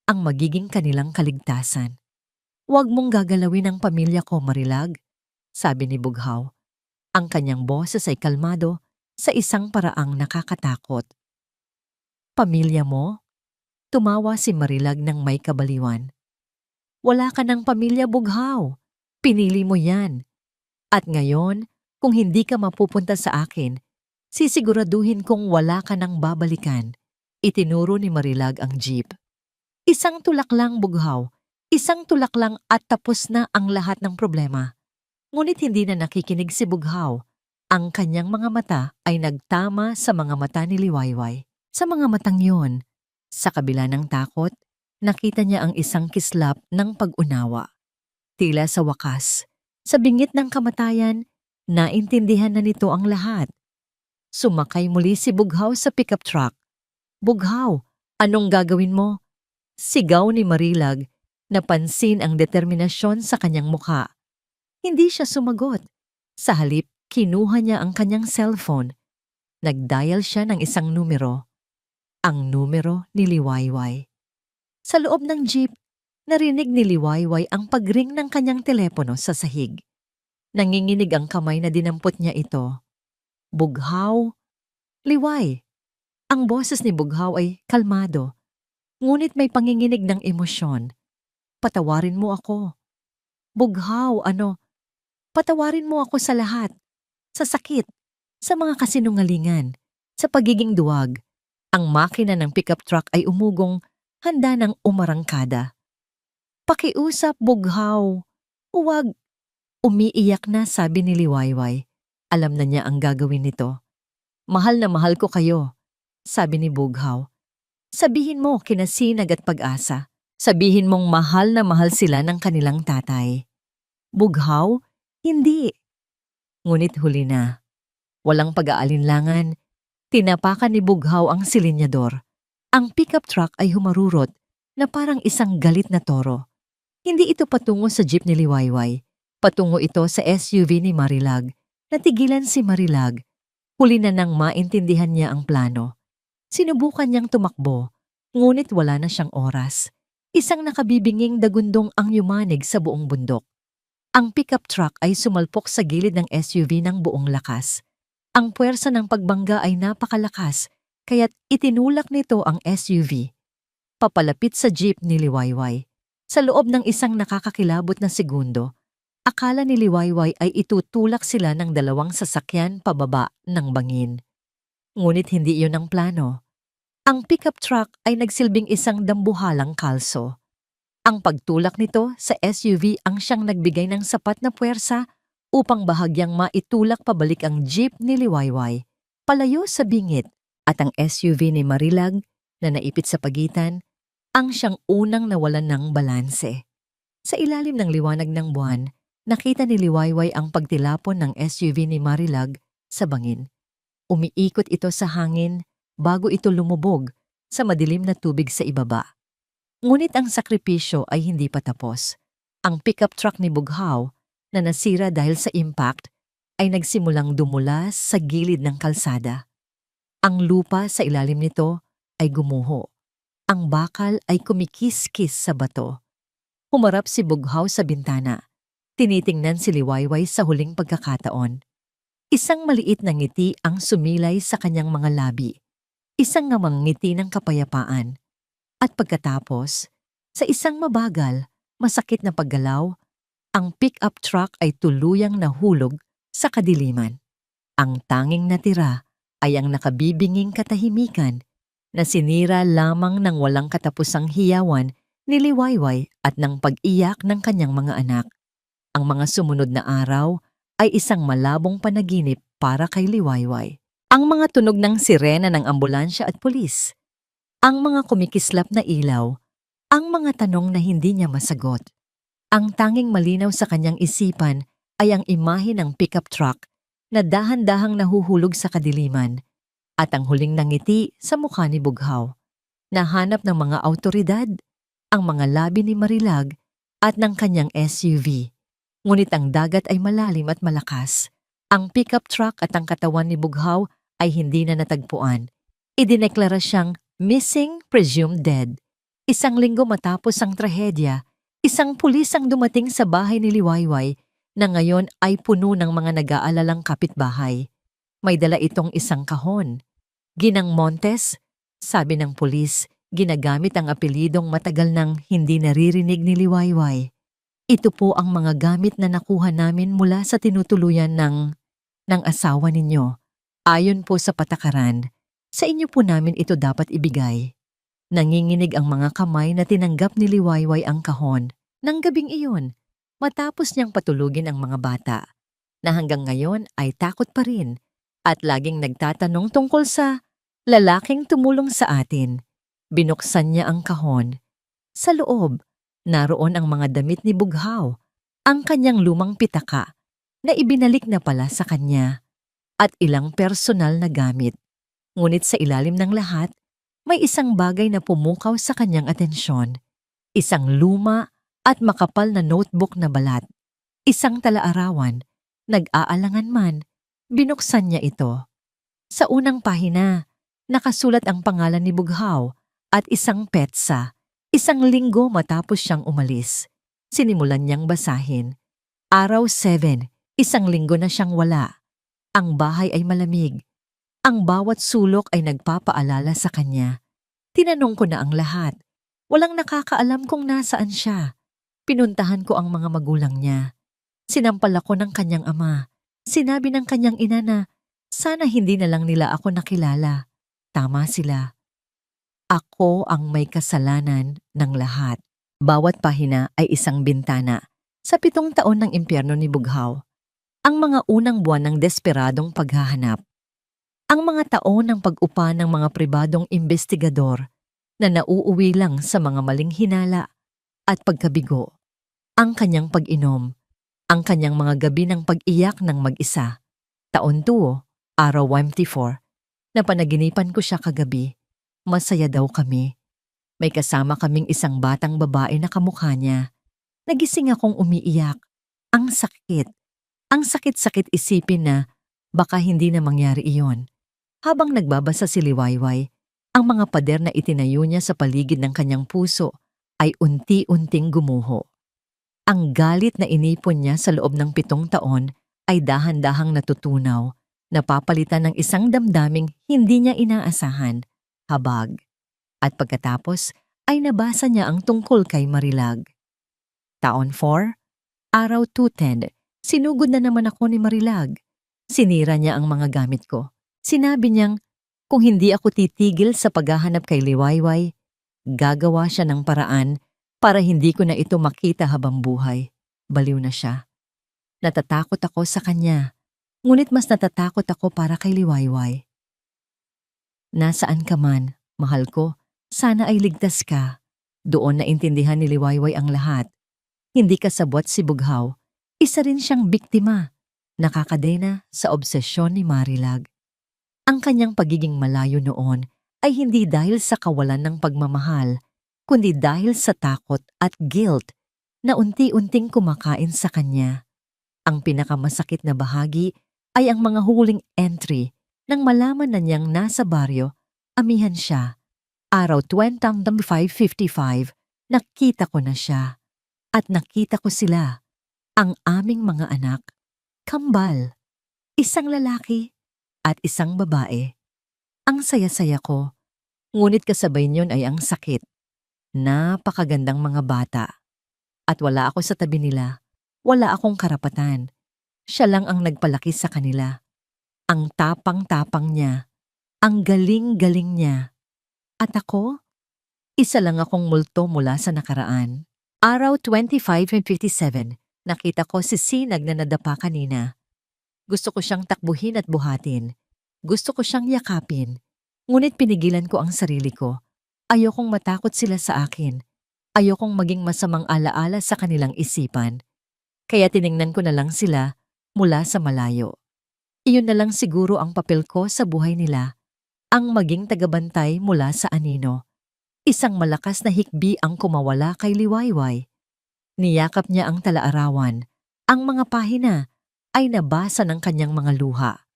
ang magiging kanilang kaligtasan. Huwag mong gagalawin ang pamilya ko, Marilag, sabi ni Bughaw. Ang kanyang boses ay kalmado sa isang paraang nakakatakot. Pamilya mo? Tumawa si Marilag ng may kabaliwan. Wala ka ng pamilya, Bughaw. Pinili mo yan. At ngayon, kung hindi ka mapupunta sa akin, sisiguraduhin kong wala ka nang babalikan. Itinuro ni Marilag ang jeep. Isang tulak lang, Bughaw. Isang tulak lang at tapos na ang lahat ng problema. Ngunit hindi na nakikinig si Bughaw. Ang kanyang mga mata ay nagtama sa mga mata ni Liwayway. Sa mga matang yon, sa kabila ng takot, nakita niya ang isang kislap ng pag-unawa. Tila sa wakas, sa bingit ng kamatayan, naintindihan na nito ang lahat. Sumakay muli si Bughaw sa pickup truck. Bughaw, anong gagawin mo? Sigaw ni Marilag. Napansin ang determinasyon sa kanyang mukha. Hindi siya sumagot. Sa halip, kinuha niya ang kanyang cellphone. Nag-dial siya ng isang numero. Ang numero ni Liwayway. Sa loob ng jeep, narinig ni Liwayway ang pagring ng kanyang telepono sa sahig. Nanginginig ang kamay na dinampot niya ito. Bughaw! Liway! Ang boses ni Bughaw ay kalmado. Ngunit may panginginig ng emosyon. Patawarin mo ako. Bughaw, patawarin mo ako sa lahat. Sa sakit, sa mga kasinungalingan, sa pagiging duwag. Ang makina ng pickup truck ay umugong, handa ng umarangkada. Pakiusap, Bughaw. Huwag. Umiiyak na, sabi ni Liwayway. Alam na niya ang gagawin nito. Mahal na mahal ko kayo, sabi ni Bughaw. Sabihin mo kina Sinag at Pag-asa. Sabihin mong mahal na mahal sila ng kanilang tatay. Bughaw? Hindi. Ngunit huli na. Walang pag-aalinlangan. Tinapakan ni Bughaw ang silinyador. Ang pickup truck ay humarurot. na parang isang galit na toro. Hindi ito patungo sa jeep ni Liwayway. Patungo ito sa SUV ni Marilag. Natigilan si Marilag. Huli na nang maintindihan niya ang plano. Sinubukan niyang tumakbo, ngunit wala na siyang oras. Isang nakabibinging dagundong ang yumanig sa buong bundok. Ang pickup truck ay sumalpok sa gilid ng SUV ng buong lakas. Ang puwersa ng pagbangga ay napakalakas, kaya't itinulak nito ang SUV. Papalapit sa jeep ni Liwayway. Sa loob ng isang nakakakilabot na segundo, akala ni Liwayway ay itutulak sila ng dalawang sasakyan pababa ng bangin. Ngunit hindi iyon ang plano. Ang pickup truck ay nagsilbing isang dambuhalang kalso. Ang pagtulak nito sa SUV ang siyang nagbigay ng sapat na puwersa upang bahagyang maitulak pabalik ang jeep ni Liwayway, palayo sa bingit, at ang SUV ni Marilag na naipit sa pagitan ang siyang unang nawalan ng balanse. Sa ilalim ng liwanag ng buwan, nakita ni Liwayway ang pagtilapon ng SUV ni Marilag sa bangin. Umiikot ito sa hangin bago ito lumubog sa madilim na tubig sa ibaba. Ngunit ang sakripisyo ay hindi pa tapos. Ang pickup truck ni Bughaw na nasira dahil sa impact ay nagsimulang dumulas sa gilid ng kalsada. Ang lupa sa ilalim nito ay gumuho. Ang bakal ay kumikis-kis sa bato. Humarap si Bughaw sa bintana. Tinitingnan si Liwayway sa huling pagkakataon. Isang maliit na ngiti ang sumilay sa kanyang mga labi. Isang ngamang ngiti ng kapayapaan. At pagkatapos, sa isang mabagal, masakit na paggalaw, ang pick-up truck ay tuluyang nahulog sa kadiliman. Ang tanging natira ay ang nakabibinging katahimikan na sinira lamang ng walang katapusang hiyawan ni Liwayway at ng pag-iyak ng kanyang mga anak. Ang mga sumunod na araw ay isang malabong panaginip para kay Liwayway. Ang mga tunog ng sirena ng ambulansya at pulis. Ang mga kumikislap na ilaw, ang mga tanong na hindi niya masagot. Ang tanging malinaw sa kanyang isipan ay ang imahe ng pickup truck na dahan-dahang nahuhulog sa kadiliman at ang huling nangiti sa mukha ni Bughaw. Nahanap ng mga awtoridad, ang mga labi ni Marilag at ng kanyang SUV. Ngunit ang dagat ay malalim at malakas. Ang pickup truck at ang katawan ni Bughaw ay hindi na natagpuan. Idineklara siyang missing, presumed dead. Isang linggo matapos ang trahedya, isang pulis ang dumating sa bahay ni Liwayway na ngayon ay puno ng mga nag-aalalang kapitbahay. May dala itong isang kahon. Ginang Montes, sabi ng pulis, ginagamit ang apelidong matagal nang hindi naririnig ni Liwayway. Ito po ang mga gamit na nakuha namin mula sa tinutuluyan ng asawa ninyo. Ayon po sa patakaran, sa inyo po namin ito dapat ibigay. Nanginginig ang mga kamay na tinanggap ni Liwayway ang kahon ng gabing iyon matapos niyang patulugin ang mga bata na hanggang ngayon ay takot pa rin at laging nagtatanong tungkol sa lalaking tumulong sa atin. Binuksan niya ang kahon. Sa loob, naroon ang mga damit ni Bughaw, ang kanyang lumang pitaka na ibinalik na pala sa kanya at ilang personal na gamit. Ngunit sa ilalim ng lahat, may isang bagay na pumukaw sa kanyang atensyon. Isang luma at makapal na notebook na balat. Isang talaarawan. Nag-aalangan man, binuksan niya ito. Sa unang pahina, nakasulat ang pangalan ni Bughaw at isang petsa. Isang linggo matapos siyang umalis. Sinimulan niyang basahin. Araw 7, isang linggo na siyang wala. Ang bahay ay malamig. Ang bawat sulok ay nagpapaalala sa kanya. Tinanong ko na ang lahat. Walang nakakaalam kung nasaan siya. Pinuntahan ko ang mga magulang niya. Sinampal ako ng kanyang ama. Sinabi ng kanyang ina na sana hindi na lang nila ako nakilala. Tama sila. Ako ang may kasalanan ng lahat. Bawat pahina ay isang bintana sa 7 taon ng impyerno ni Bughaw. Ang mga unang buwan ng desperadong paghahanap. Ang mga taon ng pag-upa ng mga pribadong investigador na nauuwi lang sa mga maling hinala at pagkabigo. Ang kanyang pag-inom, ang kanyang mga gabi ng pag-iyak ng mag-isa. Taon 2, araw 24, na panaginipan ko siya kagabi. Masaya daw kami. May kasama kaming isang batang babae na kamukha niya. Nagising akong umiiyak. Ang sakit. Ang sakit-sakit isipin na baka hindi na mangyari iyon. Habang nagbabasa si Liwayway, ang mga pader na itinayo niya sa paligid ng kanyang puso ay unti-unting gumuho. Ang galit na inipon niya sa loob ng 7 taon ay dahan-dahang natutunaw, napapalitan ng isang damdaming hindi niya inaasahan, habag. At pagkatapos ay nabasa niya ang tungkol kay Marilag. Taon 4, araw 2:10, sinugod na naman ako ni Marilag. Sinira niya ang mga gamit ko. Sinabi niyang kung hindi ako titigil sa paghahanap kay Liwayway, gagawa siya ng paraan para hindi ko na ito makita habang buhay. Baliw na siya. Natatakot ako sa kanya, ngunit mas natatakot ako para kay Liwayway. Nasaan ka man, mahal ko, sana ay ligtas ka. Doon naintindihan ni Liwayway ang lahat. Hindi kasabwat si Bughaw. Isa rin siyang biktima, nakakadena sa obsesyon ni Marilag. Ang kanyang pagiging malayo noon ay hindi dahil sa kawalan ng pagmamahal, kundi dahil sa takot at guilt na unti-unting kumakain sa kanya. Ang pinakamasakit na bahagi ay ang mga huling entry nang malaman na niyang nasa baryo, amihan siya. Araw 20:5:55, nakita ko na siya. At nakita ko sila, ang aming mga anak, kambal, isang lalaki at isang babae. Ang saya-saya ko, ngunit kasabay niyon ay ang sakit. Napakagandang mga bata. At wala ako sa tabi nila, wala akong karapatan. Siya lang ang nagpalaki sa kanila. Ang tapang-tapang niya, ang galing-galing niya. At ako, isa lang akong multo mula sa nakaraan. Araw 25:57, nakita ko si Sinag na nadapa kanina. Gusto ko siyang takbuhin at buhatin. Gusto ko siyang yakapin. Ngunit pinigilan ko ang sarili ko. Ayokong matakot sila sa akin. Ayokong maging masamang alaala sa kanilang isipan. Kaya tiningnan ko na lang sila mula sa malayo. Iyon na lang siguro ang papel ko sa buhay nila. Ang maging tagabantay mula sa anino. Isang malakas na hikbi ang kumawala kay Liwayway. Niyakap niya ang talaarawan. Ang mga pahina ay nabasa ng kanyang mga luha.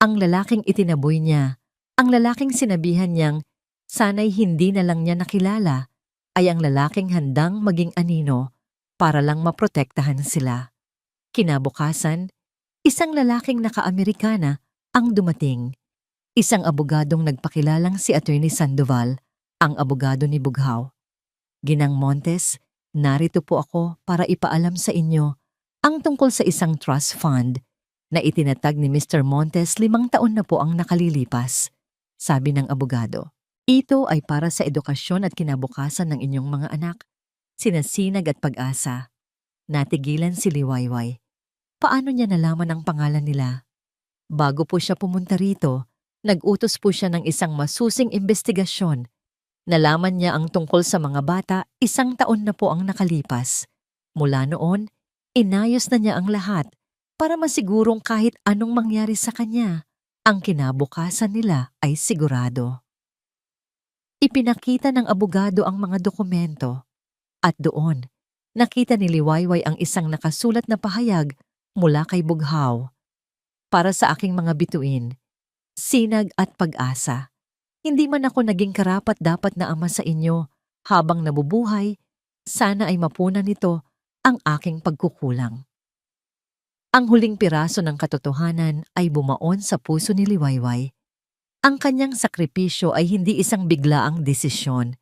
Ang lalaking itinaboy niya, ang lalaking sinabihan niyang sana'y hindi na lang niya nakilala, ay ang lalaking handang maging anino para lang maprotektahan sila. Kinabukasan, isang lalaking naka-Amerikana ang dumating. Isang abogadong nagpakilalang si Attorney Sandoval, ang abogado ni Bughaw. Ginang Montes, narito po ako para ipaalam sa inyo ang tungkol sa isang trust fund na itinatag ni Mr. Montes 5 taon na po ang nakalilipas, sabi ng abogado. Ito ay para sa edukasyon at kinabukasan ng inyong mga anak, sina Sinag at Pag-asa. Natigilan si Liwayway. Paano niya nalaman ang pangalan nila? Bago po siya pumunta rito, nag-utos po siya ng isang masusing investigasyon. Nalaman niya ang tungkol sa mga bata 1 taon na po ang nakalipas. Mula noon, inayos na niya ang lahat para masigurong kahit anong mangyari sa kanya, ang kinabukasan nila ay sigurado. Ipinakita ng abogado ang mga dokumento at doon, nakita ni Liwayway ang isang nakasulat na pahayag mula kay Bughaw. Para sa aking mga bituin, Sinag at Pag-asa. Hindi man ako naging karapat-dapat na ama sa inyo habang nabubuhay, sana ay mapunan nito ang aking pagkukulang. Ang huling piraso ng katotohanan ay bumaon sa puso ni Liwayway. Ang kanyang sakripisyo ay hindi isang biglaang desisyon.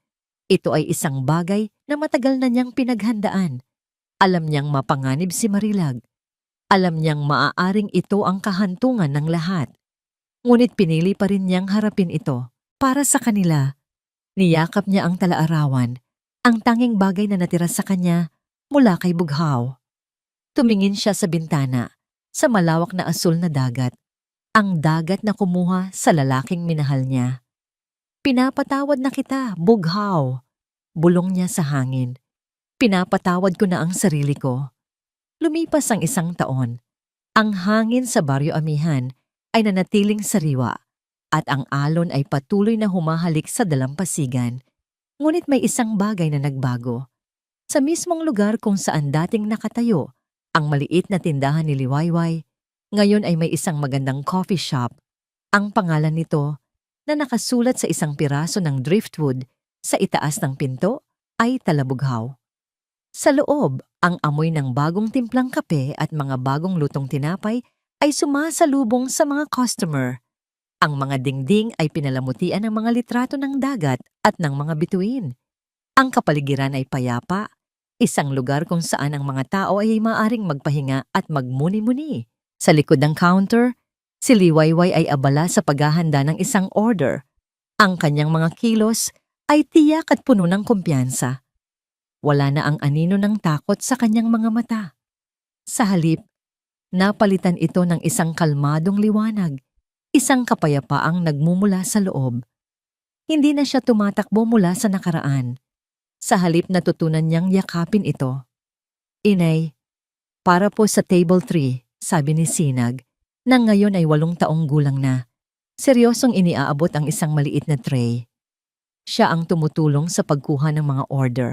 Ito ay isang bagay na matagal na niyang pinaghandaan. Alam niyang mapanganib si Marilag. Alam niyang maaaring ito ang kahantungan ng lahat. Ngunit pinili pa rin niyang harapin ito. Para sa kanila, niyakap niya ang talaarawan, ang tanging bagay na natira sa kanya mula kay Bughaw. Tumingin siya sa bintana, sa malawak na asul na dagat, ang dagat na kumuha sa lalaking minahal niya. Pinapatawad na kita, Bughaw. Bulong niya sa hangin. Pinapatawad ko na ang sarili ko. Lumipas ang 1 taon. Ang hangin sa Baryo Amihan ay nanatiling sariwa. At ang alon ay patuloy na humahalik sa dalampasigan. Ngunit may isang bagay na nagbago. Sa mismong lugar kung saan dating nakatayo ang maliit na tindahan ni Liwayway, ngayon ay may isang magandang coffee shop. Ang pangalan nito na nakasulat sa isang piraso ng driftwood sa itaas ng pinto ay Talabughaw. Sa loob, ang amoy ng bagong timplang kape at mga bagong lutong tinapay ay sumasalubong sa mga customer. Ang mga dingding ay pinalamutian ng mga litrato ng dagat at ng mga bituin. Ang kapaligiran ay payapa, isang lugar kung saan ang mga tao ay maaaring magpahinga at magmuni-muni. Sa likod ng counter, si Liwayway ay abala sa paghahanda ng isang order. Ang kanyang mga kilos ay tiyak at puno ng kumpiyansa. Wala na ang anino ng takot sa kanyang mga mata. Sa halip, napalitan ito ng isang kalmadong liwanag, isang kapayapaang nagmumula sa loob. Hindi na siya tumatakbo mula sa nakaraan. Sa halip natutunan niyang yakapin ito. Inay, para po sa table 3, sabi ni Sinag, na ngayon ay 8 taong gulang na. Seryosong iniaabot ang isang maliit na tray. Siya ang tumutulong sa pagkuha ng mga order.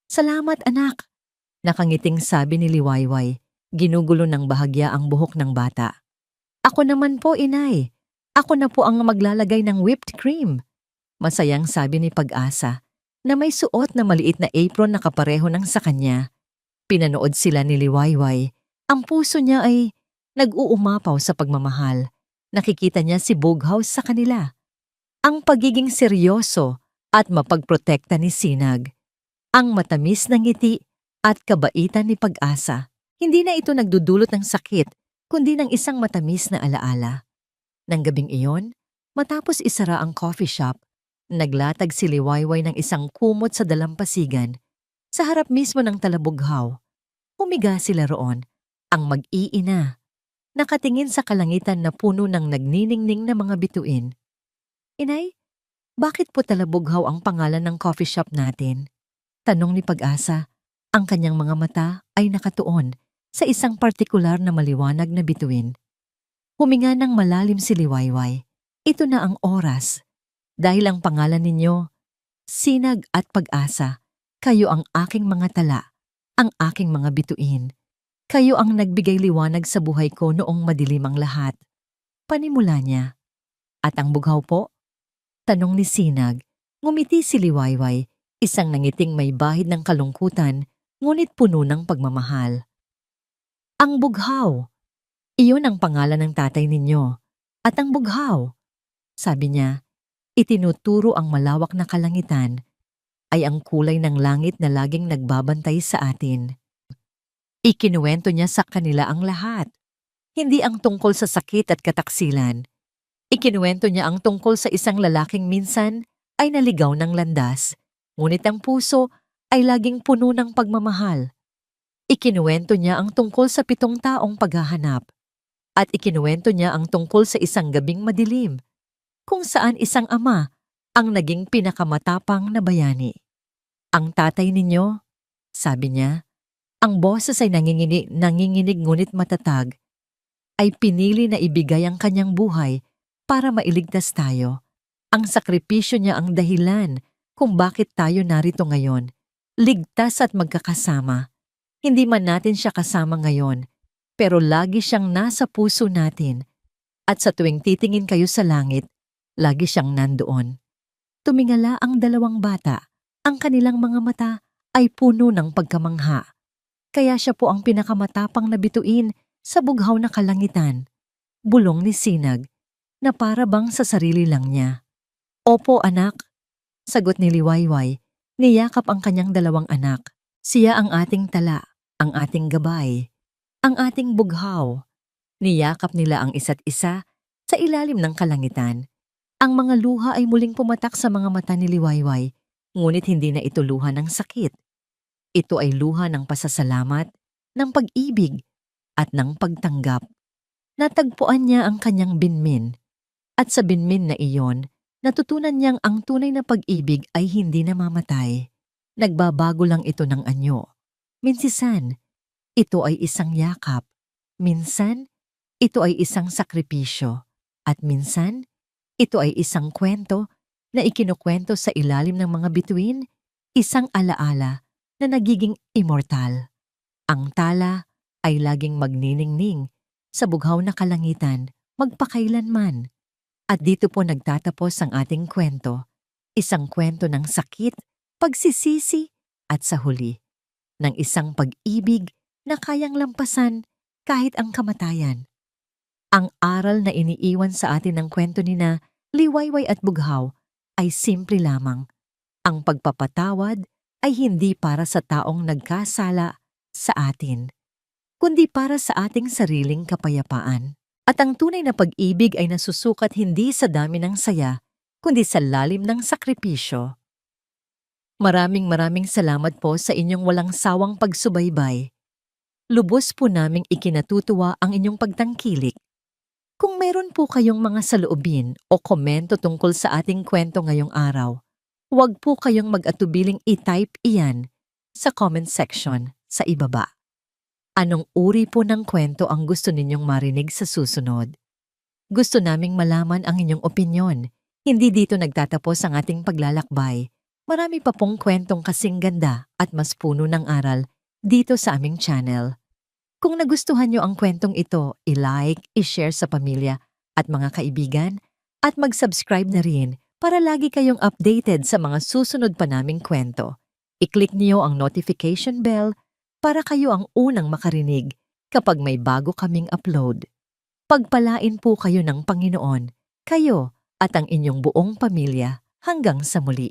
Salamat anak, nakangiting sabi ni Liwayway, ginugulo ng bahagya ang buhok ng bata. Ako naman po, inay. Ako na po ang maglalagay ng whipped cream. Masayang sabi ni Pag-asa, na may suot na maliit na apron na kapareho ng sa kanya. Pinanood sila ni Liwayway. Ang puso niya ay nag-uumapaw sa pagmamahal. Nakikita niya si Bughaw sa kanila. Ang pagiging seryoso at mapagprotekta ni Sinag. Ang matamis na ngiti at kabaitan ni Pag-asa. Hindi na ito nagdudulot ng sakit, kundi ng isang matamis na alaala. Nang gabing iyon, matapos isara ang coffee shop, naglatag si Liwayway ng isang kumot sa dalampasigan. Sa harap mismo ng Talabughaw, humiga sila roon, ang mag-iina. Nakatingin sa kalangitan na puno ng nagniningning na mga bituin. Inay, bakit po Talabughaw ang pangalan ng coffee shop natin? Tanong ni Pag-asa. Ang kanyang mga mata ay nakatuon sa isang partikular na maliwanag na bituin. Huminga ng malalim si Liwayway. Ito na ang oras. Dahil ang pangalan ninyo, Sinag at Pag-asa, kayo ang aking mga tala, ang aking mga bituin. Kayo ang nagbigay liwanag sa buhay ko noong madilim ang lahat. Panimula niya. At ang bughaw po? Tanong ni Sinag. Ngumiti si Liwayway, isang nangiting may bahid ng kalungkutan, ngunit puno ng pagmamahal. Ang bughaw. Iyon ang pangalan ng tatay ninyo. At ang bughaw, sabi niya, itinuturo ang malawak na kalangitan, ay ang kulay ng langit na laging nagbabantay sa atin. Ikinuwento niya sa kanila ang lahat. Hindi ang tungkol sa sakit at kataksilan. Ikinuwento niya ang tungkol sa isang lalaking minsan ay naligaw ng landas, ngunit ang puso ay laging puno ng pagmamahal. Ikinuwento niya ang tungkol sa 7 taong paghahanap. At ikinuwento niya ang tungkol sa isang gabing madilim, kung saan isang ama ang naging pinakamatapang na bayani. Ang tatay ninyo, sabi niya, ang boses ay nanginginig ngunit matatag, ay pinili na ibigay ang kanyang buhay para mailigtas tayo. Ang sakripisyo niya ang dahilan kung bakit tayo narito ngayon, ligtas at magkakasama. Hindi man natin siya kasama ngayon, pero lagi siyang nasa puso natin. At sa tuwing titingin kayo sa langit, lagi siyang nandoon. Tumingala ang 2 bata. Ang kanilang mga mata ay puno ng pagkamangha. Kaya siya po ang pinakamatapang na bituin sa bughaw na kalangitan. Bulong ni Sinag, na para bang sa sarili lang niya. Opo anak, sagot ni Liwayway, niyakap ang kanyang 2 anak. Siya ang ating tala, ang ating gabay, ang ating bughaw. Niyakap nila ang isa't isa sa ilalim ng kalangitan. Ang mga luha ay muling pumatak sa mga mata ni Liwayway, ngunit hindi na ito luha ng sakit. Ito ay luha ng pasasalamat, ng pag-ibig, at ng pagtanggap. Natagpuan niya ang kanyang binmin, at sa binmin na iyon, natutunan niyang ang tunay na pag-ibig ay hindi namamatay. Nagbabago lang ito ng anyo. Minsan, ito ay isang yakap. Minsan, ito ay isang sakripisyo. At minsan, ito ay isang kwento na ikinukwento sa ilalim ng mga bituin, isang alaala na nagiging immortal. Ang tala ay laging magniningning sa bughaw na kalangitan magpakailanman. At dito po nagtatapos ang ating kwento, isang kwento ng sakit, pagsisisi at sa huli, ng isang pag-ibig na kayang lampasan kahit ang kamatayan. Ang aral na iniiwan sa atin ng kwento ni na Liwayway at Bughaw ay simple lamang. Ang pagpapatawad ay hindi para sa taong nagkasala sa atin, kundi para sa ating sariling kapayapaan. At ang tunay na pag-ibig ay nasusukat hindi sa dami ng saya, kundi sa lalim ng sakripisyo. Maraming salamat po sa inyong walang sawang pagsubaybay. Lubos po naming ikinatutuwa ang inyong pagtangkilik. Kung meron po kayong mga saloobin o komento tungkol sa ating kwento ngayong araw, huwag po kayong mag-atubiling i-type iyan sa comment section sa ibaba. Anong uri po ng kwento ang gusto ninyong marinig sa susunod? Gusto naming malaman ang inyong opinyon. Hindi dito nagtatapos ang ating paglalakbay. Marami pa pong kwentong kasing ganda at mas puno ng aral dito sa aming channel. Kung nagustuhan nyo ang kwentong ito, i-like, i-share sa pamilya at mga kaibigan at mag-subscribe na rin para lagi kayong updated sa mga susunod pa naming kwento. I-click niyo ang notification bell para kayo ang unang makarinig kapag may bago kaming upload. Pagpalain po kayo ng Panginoon, kayo at ang inyong buong pamilya hanggang sa muli.